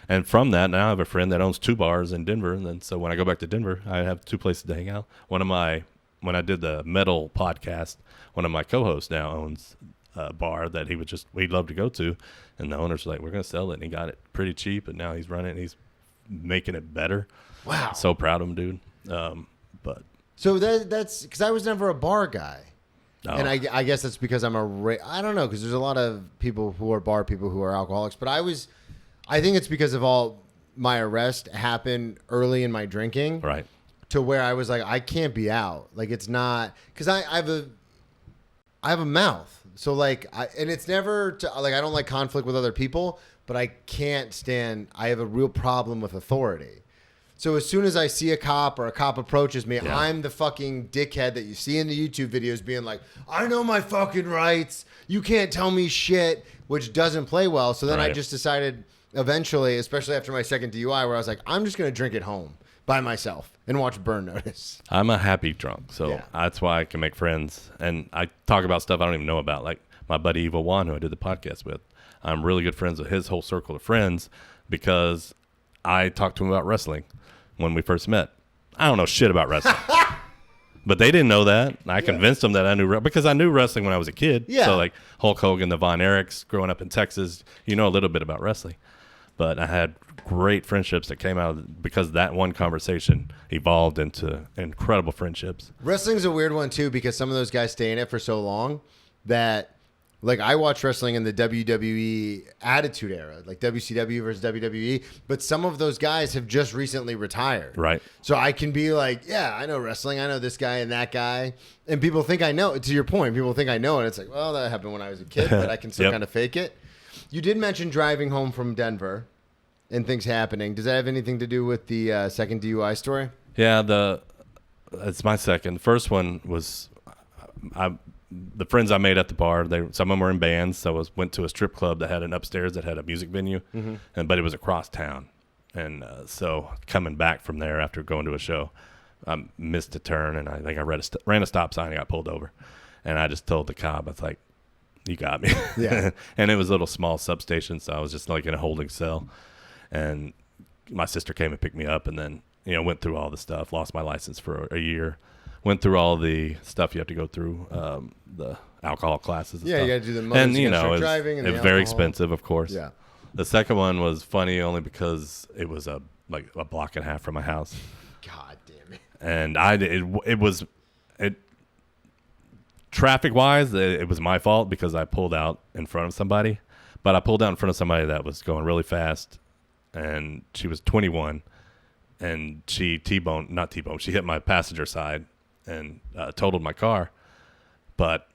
And from that, now I have a friend that owns 2 bars in Denver. And then, so when I go back to Denver, I have 2 places to hang out. When I did the metal podcast, one of my co-hosts now owns a bar that he'd love to go to. And the owner's like, we're going to sell it. And he got it pretty cheap. And now he's running it. He's making it better. Wow. So proud of him, dude. So that's because I was never a bar guy. Oh. And I guess that's because I'm I don't know, because there's a lot of people who are bar people who are alcoholics. But I think it's because of all my arrest happened early in my drinking. Right. To where I was like, I can't be out. Like, it's not, because I have a mouth. So like, and it's never, I don't like conflict with other people, but I have a real problem with authority. So as soon as I see a cop or a cop approaches me, yeah. I'm the fucking dickhead that you see in the YouTube videos being like, I know my fucking rights. You can't tell me shit, which doesn't play well. So then I just decided eventually, especially after my second DUI, where I was like, I'm just going to drink at home by myself and watch Burn Notice. I'm a happy drunk, so that's why I can make friends. And I talk about stuff I don't even know about, like my buddy Evil Juan, who I did the podcast with. I'm really good friends with his whole circle of friends because I talked to him about wrestling when we first met. I don't know shit about wrestling. But they didn't know that. I convinced them that I knew because I knew wrestling when I was a kid. Yeah. So like Hulk Hogan, the Von Erichs, growing up in Texas, a little bit about wrestling. But I had great friendships that came out because that one conversation evolved into incredible friendships. Wrestling's a weird one too because some of those guys stay in it for so long that, like, I watched wrestling in the WWE Attitude Era, like WCW versus WWE, but some of those guys have just recently retired. Right. So I can be like, yeah, I know wrestling. I know this guy and that guy. And people think I know. To your point, people think I know it. It's like, well, that happened when I was a kid, but I can still kind of fake it. You did mention driving home from Denver and things happening. Does that have anything to do with the second DUI story? Yeah, it's my second. The first one was the friends I made at the bar. Some of them were in bands, so I went to a strip club that had an upstairs that had a music venue, but it was across town. And so coming back from there after going to a show, I missed a turn, and I think I ran a stop sign and got pulled over. And I just told the cop, I was like, you got me. Yeah. And it was a little small substation, so I was just like in a holding cell. And my sister came and picked me up, and then went through all the stuff, lost my license for a year, went through all the stuff you have to go through, the alcohol classes. And stuff. You got to do the modes against driving. And it was very expensive, of course. Yeah. The second one was funny only because it was a block and a half from my house. God damn it. And it was traffic wise, it was my fault because I pulled out in front of somebody, but I pulled out in front of somebody that was going really fast. And she was 21, and she she hit my passenger side and totaled my car. But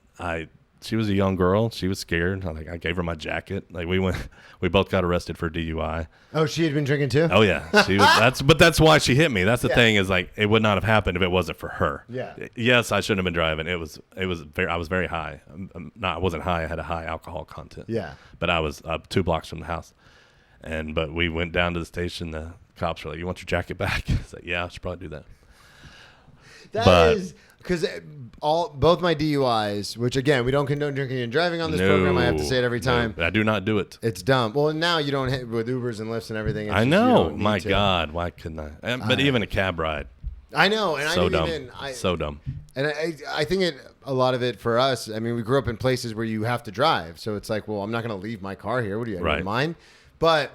she was a young girl. She was scared. I gave her my jacket. Like we both got arrested for DUI. Oh, she had been drinking too? Oh yeah. She was, that's why she hit me. That's the thing is like, it would not have happened if it wasn't for her. Yeah. Yes, I shouldn't have been driving. I was very high. I wasn't high. I had a high alcohol content. Yeah. But I was 2 blocks from the house. But we went down to the station. The cops were like, "You want your jacket back?" I said, "Yeah, I should probably do that." That is because both my DUIs, which again we don't condone drinking and driving on this program. I have to say it every time. I do not do it. It's dumb. Well, now you don't hit with Ubers and Lifts and everything. I know. My God, why couldn't I? But even a cab ride. I know, and so I dumb. didn't even. So dumb. And I think a lot of it for us. I mean, we grew up in places where you have to drive, so it's like, well, I'm not going to leave my car here. What do you have in mind? But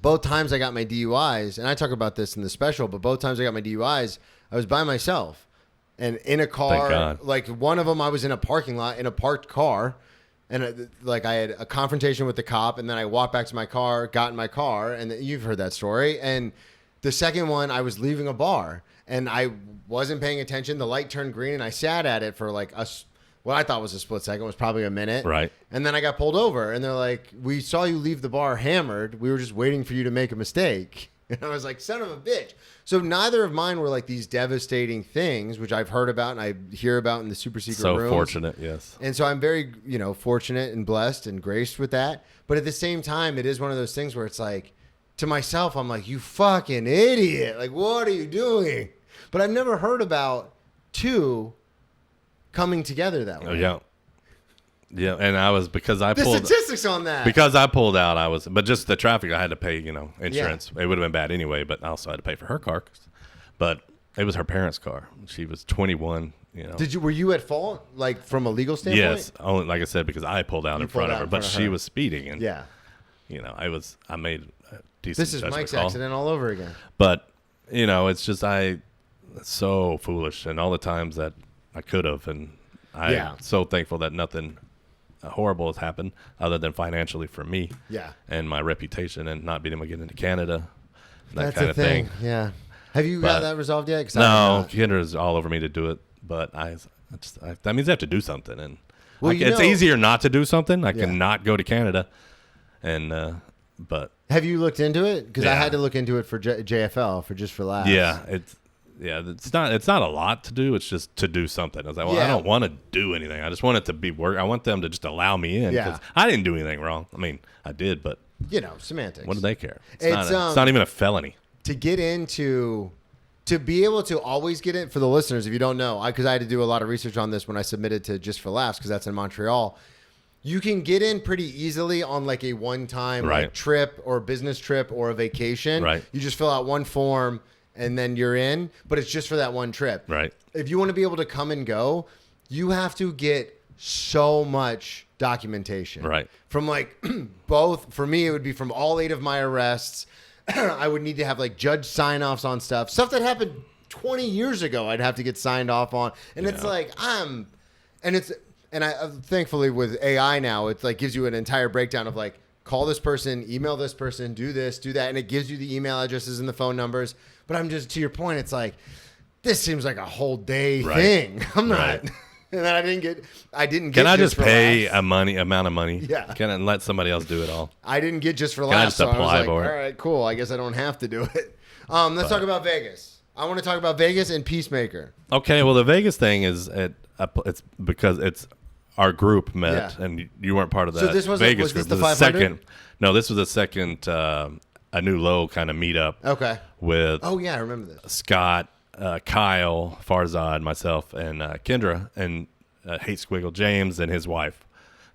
both times I got my DUIs, and I talk about this in the special, but both times I got my DUIs, I was by myself and in a car. Like one of them, I was in a parking lot in a parked car, and I had a confrontation with the cop, and then I walked back to my car, got in my car, and you've heard that story. And the second one, I was leaving a bar, and I wasn't paying attention. The light turned green, and I sat at it for like what I thought was a split second, was probably a minute. Right. And then I got pulled over, and they're like, "We saw you leave the bar hammered. We were just waiting for you to make a mistake." And I was like, "Son of a bitch." So neither of mine were like these devastating things, which I've heard about and I hear about in the super secret rooms. So fortunate, yes. And so I'm very, fortunate and blessed and graced with that. But at the same time, it is one of those things where it's like, to myself, I'm like, "You fucking idiot. Like, what are you doing?" But I've never heard about two coming together that way. Oh, yeah. Yeah, and I was, because I The pulled... statistics on that. Because I pulled out, but just the traffic, I had to pay, insurance. Yeah. It would have been bad anyway, but I also had to pay for her car. But it was her parents' car. She was 21, Were you at fault, like, from a legal standpoint? Yes, only, like I said, because I pulled out in front of her, but she was speeding. And, I made a decent This is Mike's call. accident all over again. But, it's just, so foolish, and all the times that I could have, and I'm so thankful that nothing horrible has happened other than financially for me and my reputation and not being able to get into Canada, That's kind of thing. Yeah. Have you got that resolved yet? No, Kendra's all over me to do it, but that means I have to do something, and it's easier not to do something. I cannot go to Canada, and but have you looked into it? Because I had to look into it for JFL, for Just for Laughs. It's not a lot to do. It's just to do something. I was like, well, I don't want to do anything. I just want it to be work. I want them to just allow me in. Yeah. I didn't do anything wrong. I mean, I did, but semantics. What do they care? It's not even a felony. To be able to always get in, for the listeners, if you don't know, because I had to do a lot of research on this when I submitted to Just for Laughs, because that's in Montreal. You can get in pretty easily on like a one-time like, trip or business trip or a vacation. Right. You just fill out one form and then you're in, but it's just for that one trip. Right. If you want to be able to come and go, you have to get so much documentation. Right. From like both, for me, it would be from all 8 of my arrests. I would need to have like judge sign-offs on stuff that happened 20 years ago. I'd have to get signed off on. And it's like, thankfully with AI now, it's like gives you an entire breakdown of like, call this person, email this person, do this, do that. And it gives you the email addresses and the phone numbers. But I'm just, to your point, it's like, this seems like a whole day thing. I'm not. Right. And then I didn't get. Can I just pay amount of money? Yeah. Can I let somebody else do it all? I didn't get Just for Laughs. Can I just apply for it? All right, cool. I guess I don't have to do it. Let's talk about Vegas. I want to talk about Vegas and Peacemaker. Okay. Well, the Vegas thing is it's because it's our group met, and you weren't part of that. So this was Vegas was group. This the 500? No, this was the second a new low kind of meetup. Okay. With I remember this. Scott, Kyle, Farzad, myself, and Kendra, and Hate Squiggle, James, and his wife.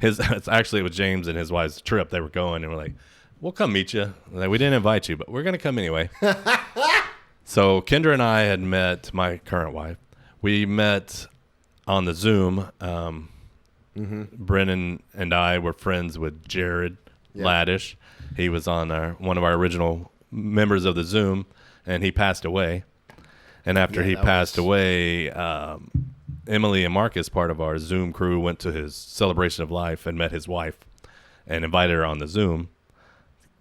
It was James and his wife's trip. They were going, and we're like, "We'll come meet you." Like, we didn't invite you, but we're gonna come anyway. So Kendra and I had met my current wife. We met on the Zoom. Brennan and I were friends with Jared Laddish. He was on one of our original members of the Zoom, and he passed away. And after he passed away, Emily and Marcus, part of our Zoom crew, went to his celebration of life and met his wife and invited her on the Zoom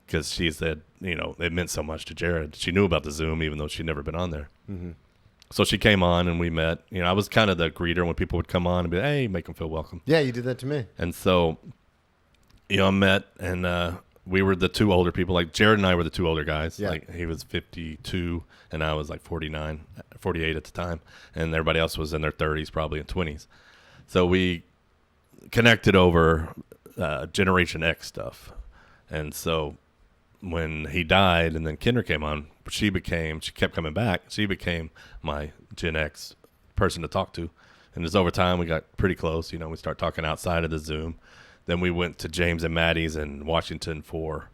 because she said, it meant so much to Jared. She knew about the Zoom even though she'd never been on there. Mm-hmm. So she came on and we met. I was kind of the greeter when people would come on and be like, hey, make them feel welcome. Yeah, you did that to me. And so, I met and we were the two older people. Like Jared and I were the two older guys. Yeah. Like he was 52 and I was like 48 at the time. And everybody else was in their 30s, probably in 20s. So we connected over Generation X stuff. And so when he died and then Kendra came on, she kept coming back. She became my Gen X person to talk to. And as over time, we got pretty close. We start talking outside of the Zoom. Then we went to James and Maddie's in Washington for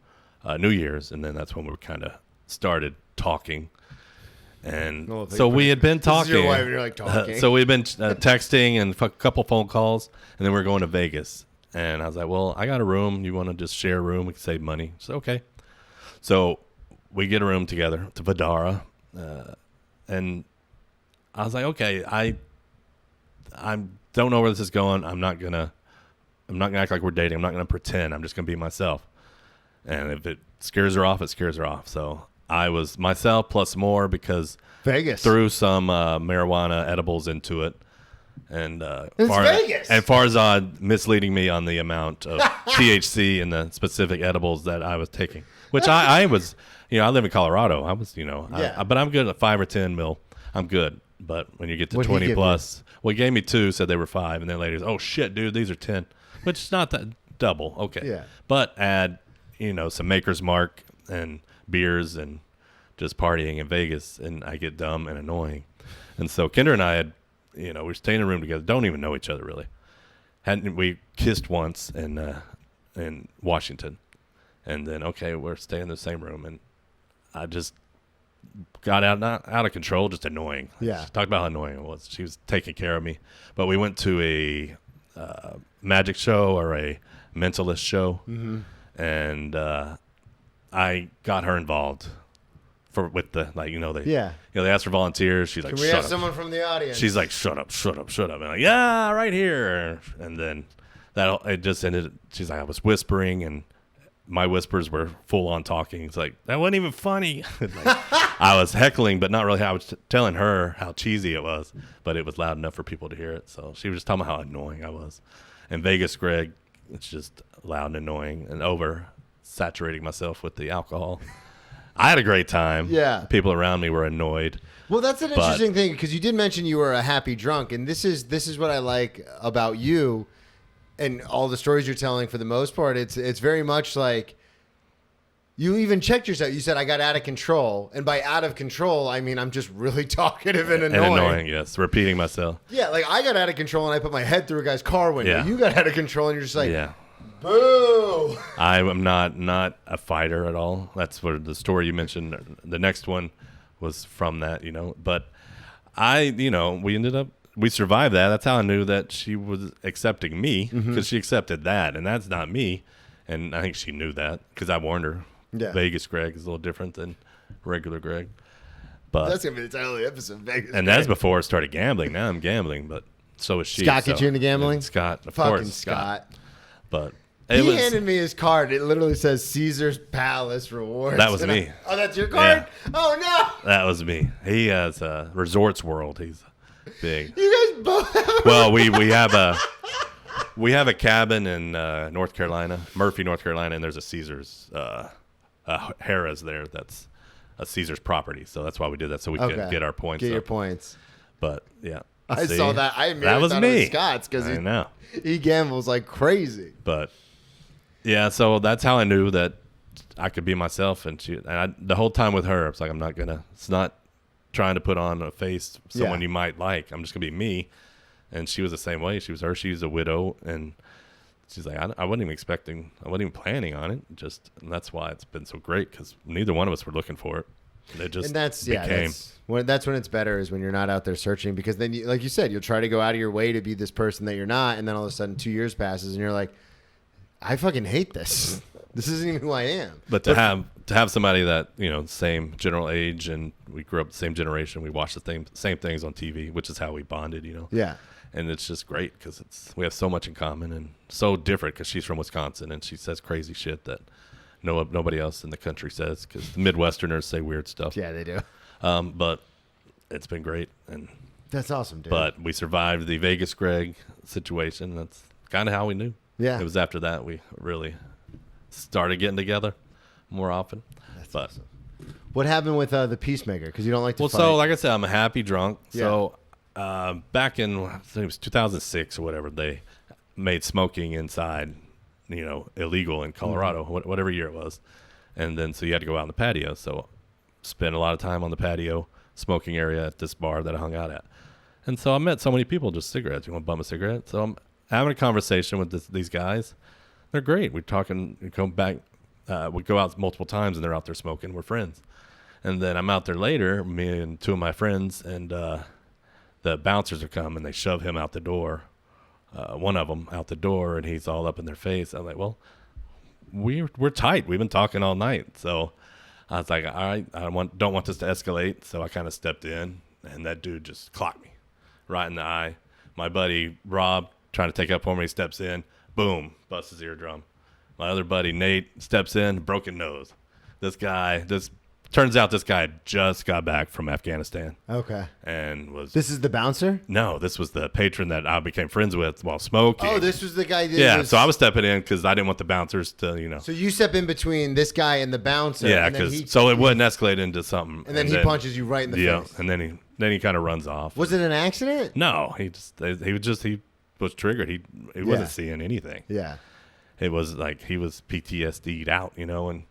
New Year's. And then that's when we kind of started talking. And so we had been talking. This is your wife, and you're like talking. So we'd been texting and a couple phone calls. And then we were going to Vegas. And I was like, well, I got a room. You want to just share a room? We can save money. So, okay. So we get a room together to Vidara, and I was like, okay, I don't know where this is going. I'm not gonna act like we're dating. I'm not gonna pretend. I'm just gonna be myself. And if it scares her off, it scares her off. So I was myself plus more because Vegas threw some marijuana edibles into it, And It's Vegas. And Farzad misleading me on the amount of THC in the specific edibles that I was taking, which I was, I live in Colorado. I was, but I'm good at 5 or 10 mil. I'm good. But when you get to 20 plus, well, he gave me 2, said they were 5, and then later, oh shit, dude, these are 10, which is not that double. Okay. Yeah. But add, some Maker's Mark and beers and just partying in Vegas, and I get dumb and annoying. And so Kendra and I had, we were staying in a room together, don't even know each other really. We kissed once in Washington, and then we're staying in the same room, and I just got out of control, just annoying. Yeah. She talked about how annoying it was. She was taking care of me, but we went to a magic show or a mentalist show, and I got her involved. With the they asked for volunteers. She's like, can we have someone from the audience? She's like, shut up. And like, yeah, right here. And then it just ended. She's like, I was whispering, and my whispers were full on talking. It's like, that wasn't even funny. I was heckling, but not really. I was telling her how cheesy it was, but it was loud enough for people to hear it. So she was just telling me how annoying I was. And Vegas Greg, it's just loud and annoying and over saturating myself with the alcohol. I had a great time. Yeah. People around me were annoyed. Well, that's an interesting thing, because you did mention you were a happy drunk, and this is what I like about you and all the stories you're telling. For the most part, it's very much like you even checked yourself. You said, I got out of control, and by out of control, I mean I'm just really talkative and annoying. And annoying, yes. Repeating myself. Yeah, like I got out of control and I put my head through a guy's car window. Yeah. You got out of control and you're just like, yeah. Boo! I am not a fighter at all. That's what the story you mentioned. The next one was from that, But we survived that. That's how I knew that she was accepting me, because she accepted that, and that's not me. And I think she knew that because I warned her. Yeah. Vegas Greg is a little different than regular Greg. But that's gonna be the title of the episode, Vegas. And Greg. that's before I started gambling. Now I'm gambling, but so is she. Scott get you into gambling? Scott, of Fucking course, Scott. But he handed me his card. It literally says Caesar's Palace Rewards. That was me. Oh, that's your card? Yeah. Oh, no. That was me. He has Resorts World. He's big. You guys both have Well, we have a cabin in North Carolina, Murphy, North Carolina, and there's a Caesar's, Harrah's there. That's a Caesar's property. So that's why we did that, so we could get our points Get up. your points. But, yeah. I saw that. I immediately that was thought me. It was Scott's because I know. He gambles like crazy. But yeah, so that's how I knew that I could be myself. And the whole time with her, it's like, it's not trying to put on a face someone you might like. I'm just gonna be me. And she was the same way. She's a widow, and she's like, I wasn't even planning on it. And that's why it's been so great, because neither one of us were looking for it. It just became. That's when it's better, is when you're not out there searching, because then, like you said, you'll try to go out of your way to be this person that you're not, and then all of a sudden 2 years passes and you're like, I fucking hate this. This isn't even who I am. But to have somebody that, same general age, and we grew up the same generation, we watched the same things on TV, which is how we bonded, Yeah. And it's just great because we have so much in common, and so different, because she's from Wisconsin and she says crazy shit that nobody else in the country says, because the Midwesterners say weird stuff. Yeah, they do. But it's been great, and that's awesome, dude. But we survived the Vegas Greg situation. That's kind of how we knew. Yeah. It was after that we really started getting together more often. That's awesome. What happened with the Peacemaker? Because you don't like to fight. So like I said, I'm a happy drunk. Yeah. So back in, I think it was 2006 or whatever, they made smoking inside, illegal in Colorado, whatever year it was. And then so you had to go out on the patio. So spent a lot of time on the patio, smoking area at this bar that I hung out at. And so I met so many people, just cigarettes. You want to bum a cigarette? So I'm having a conversation with these guys. They're great. We're talking, we come back, we go out multiple times, and they're out there smoking. We're friends. And then I'm out there later, me and 2 of my friends, and the bouncers are coming. They shove him out the door, one of them out the door, and he's all up in their face. I'm like, well, we're tight. We've been talking all night. So I was like, all right, don't want this to escalate. So I kind of stepped in, and that dude just clocked me right in the eye. My buddy Rob, trying to take up for me, steps in, boom, busts his eardrum. My other buddy Nate steps in, broken nose. This guy just Turns out this guy just got back from Afghanistan. Okay. And was This is the bouncer? no, this was the patron that I became friends with while smoking. Oh, this was the guy that yeah. was... So I was stepping in because I didn't want the bouncers to, you know. So you step in between this guy and the bouncer. Yeah, and then because so it wouldn't escalate into something. And then he punches you right in the face. And then he kind of runs off. Was it an accident? No, he was triggered. He wasn't seeing anything. Yeah. It was like he was PTSD'd out, you know, and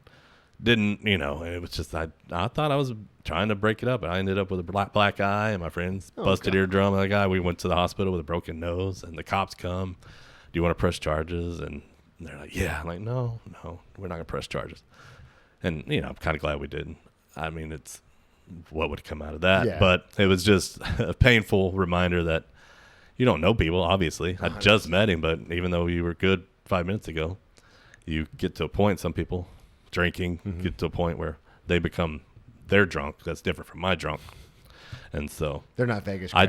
didn't, you know, it was just I thought I was trying to break it up, and I ended up with a black eye, and my friends busted eardrum of the guy. We went to the hospital with a broken nose, and the cops come. Do you want to press charges? And they're like, yeah. I'm like, no, we're not gonna press charges. And you know, I'm kind of glad we didn't. I mean, it's what would come out of that, but it was just a painful reminder that you don't know people. Obviously, I just met him, but even though you were good 5 minutes ago, you get to a point. Some people drinking get to a point where they're drunk. That's different from my drunk. And so they're not Vegas. I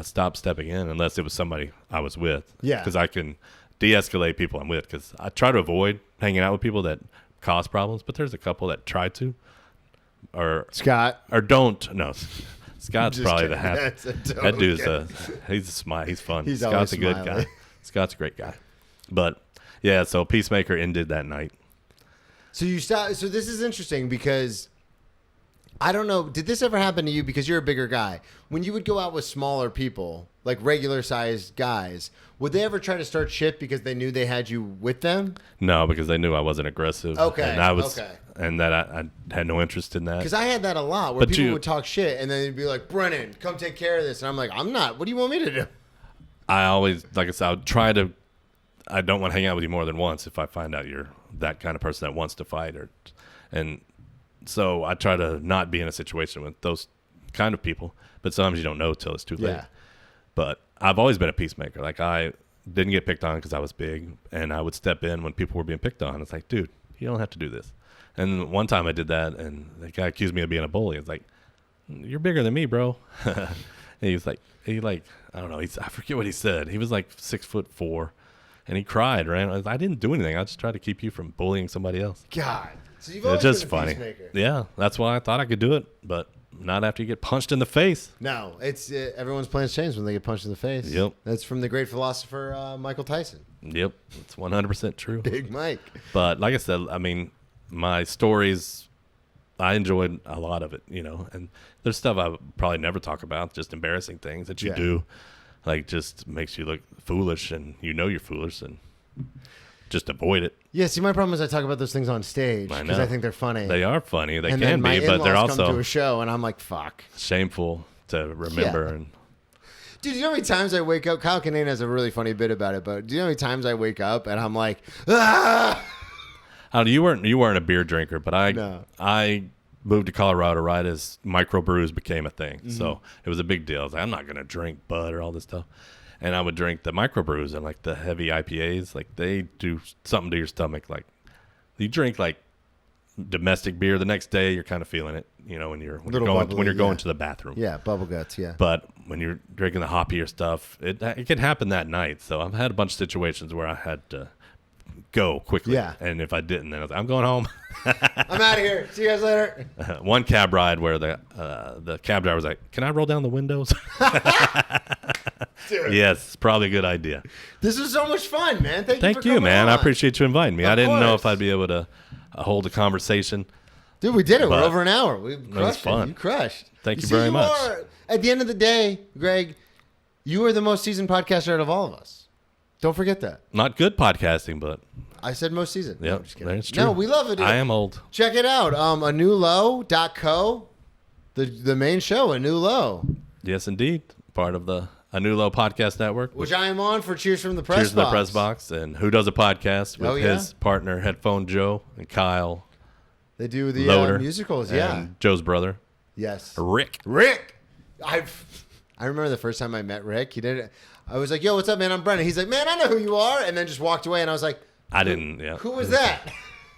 stopped stepping in unless it was somebody I was with. Yeah. Because I can de-escalate people I'm with, because I try to avoid hanging out with people that cause problems, but there's a couple that try to Scott or don't. No, Scott's probably kidding. the happy. That dude's he's a smile. He's fun. Scott's a good guy. Scott's a great guy. But yeah, so Peacemaker ended that night. So you stop. So this is interesting because I don't know. Did this ever happen to you? Because you're a bigger guy. When you would go out with smaller people, like regular sized guys, would they ever try to start shit because they knew they had you with them? No, because they knew I wasn't aggressive. Okay. And I was, and that I had no interest in that. Because I had that a lot where people would talk shit and then they'd be like, Brennan, come take care of this. And I'm like, I'm not. What do you want me to do? I always, like I said, I don't want to hang out with you more than once if I find out you're that kind of person that wants to fight. And so I try to not be in a situation with those kind of people, but sometimes you don't know till it's too late. Yeah. But I've always been a peacemaker. Like, I didn't get picked on because I was big, and I would step in when people were being picked on. It's like, dude, you don't have to do this. And one time I did that, and the guy accused me of being a bully. It's like, you're bigger than me, bro. And he I don't know, I forget what he said. He was like 6'4", and he cried, right? I didn't do anything. I just tried to keep you from bullying somebody else. God. So you've always it's just been a funny. peacemaker. Yeah, that's why I thought I could do it, but not after you get punched in the face. No, it's everyone's plans change when they get punched in the face. Yep. That's from the great philosopher Michael Tyson. Yep, it's 100% true. Big Mike. But like I said, I mean, my stories, I enjoyed a lot of it, you know, and there's stuff I would probably never talk about, just embarrassing things that you do, like just makes you look foolish, and you know you're foolish, and just avoid it. Yeah, see, my problem is I talk about those things on stage because I think they're funny. They are funny. They and can then my be, but they're in-laws also come to a show, and I'm like, fuck. Shameful to remember. Yeah. And dude, you know how many times I wake up? Kyle Kinane has a really funny bit about it, but do you know how many times I wake up and I'm like, ah! You weren't a beer drinker, but I moved to Colorado right as microbrews became a thing. Mm-hmm. So it was a big deal. I was like, I'm not gonna drink Bud or all this stuff. And I would drink the microbrews and like the heavy IPAs. Like, they do something to your stomach. Like, you drink like domestic beer, the next day you're kind of feeling it, you know, when you're going to the bathroom. Yeah, bubble guts, yeah. But when you're drinking the hoppier stuff, it can happen that night. So I've had a bunch of situations where I had to go quickly. Yeah. And if I didn't, then I was like, I'm going home. I'm out of here. See you guys later. One cab ride where the cab driver was like, can I roll down the windows? Dude. Yes, it's probably a good idea. This was so much fun, man. Thank you for you, coming man. on. I appreciate you inviting me. Of I didn't know course. if I'd be able to hold a conversation. Dude, we did it. We're But over an hour. We was crushed fun. it. You crushed. Thank you very much. At the end of the day, Greg, you are the most seasoned podcaster out of all of us. Don't forget that. Not good podcasting, but I said most seasoned. yeah, No, I'm just kidding. that's true. No, we love it. Dude. I am old. Check it out. anewlow.co. The main show, A New Low. Yes, indeed. Part of the A New Low Podcast Network. Which I am on for Cheers from the Press Cheers Box. to the Press Box. And Who Does a Podcast with his partner, Headphone Joe, and Kyle They do the Loader. musicals, and yeah. Joe's brother, Yes. Rick. I remember the first time I met Rick. He did it. I was like, yo, what's up, man? I'm Brennan. He's like, man, I know who you are. And then just walked away. And I was like, I didn't, yeah. who was that?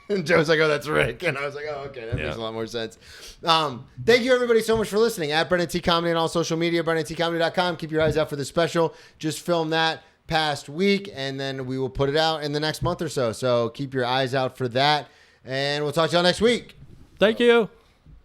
And Joe's like, oh, that's Rick. And I was like, oh, okay. That makes a lot more sense. Thank you, everybody, so much for listening. At Brennan T Comedy on all social media, BrennanTComedy.com. Keep your eyes out for the special. Just filmed that past week, and then we will put it out in the next month or so. So keep your eyes out for that. And we'll talk to y'all next week. Thank you.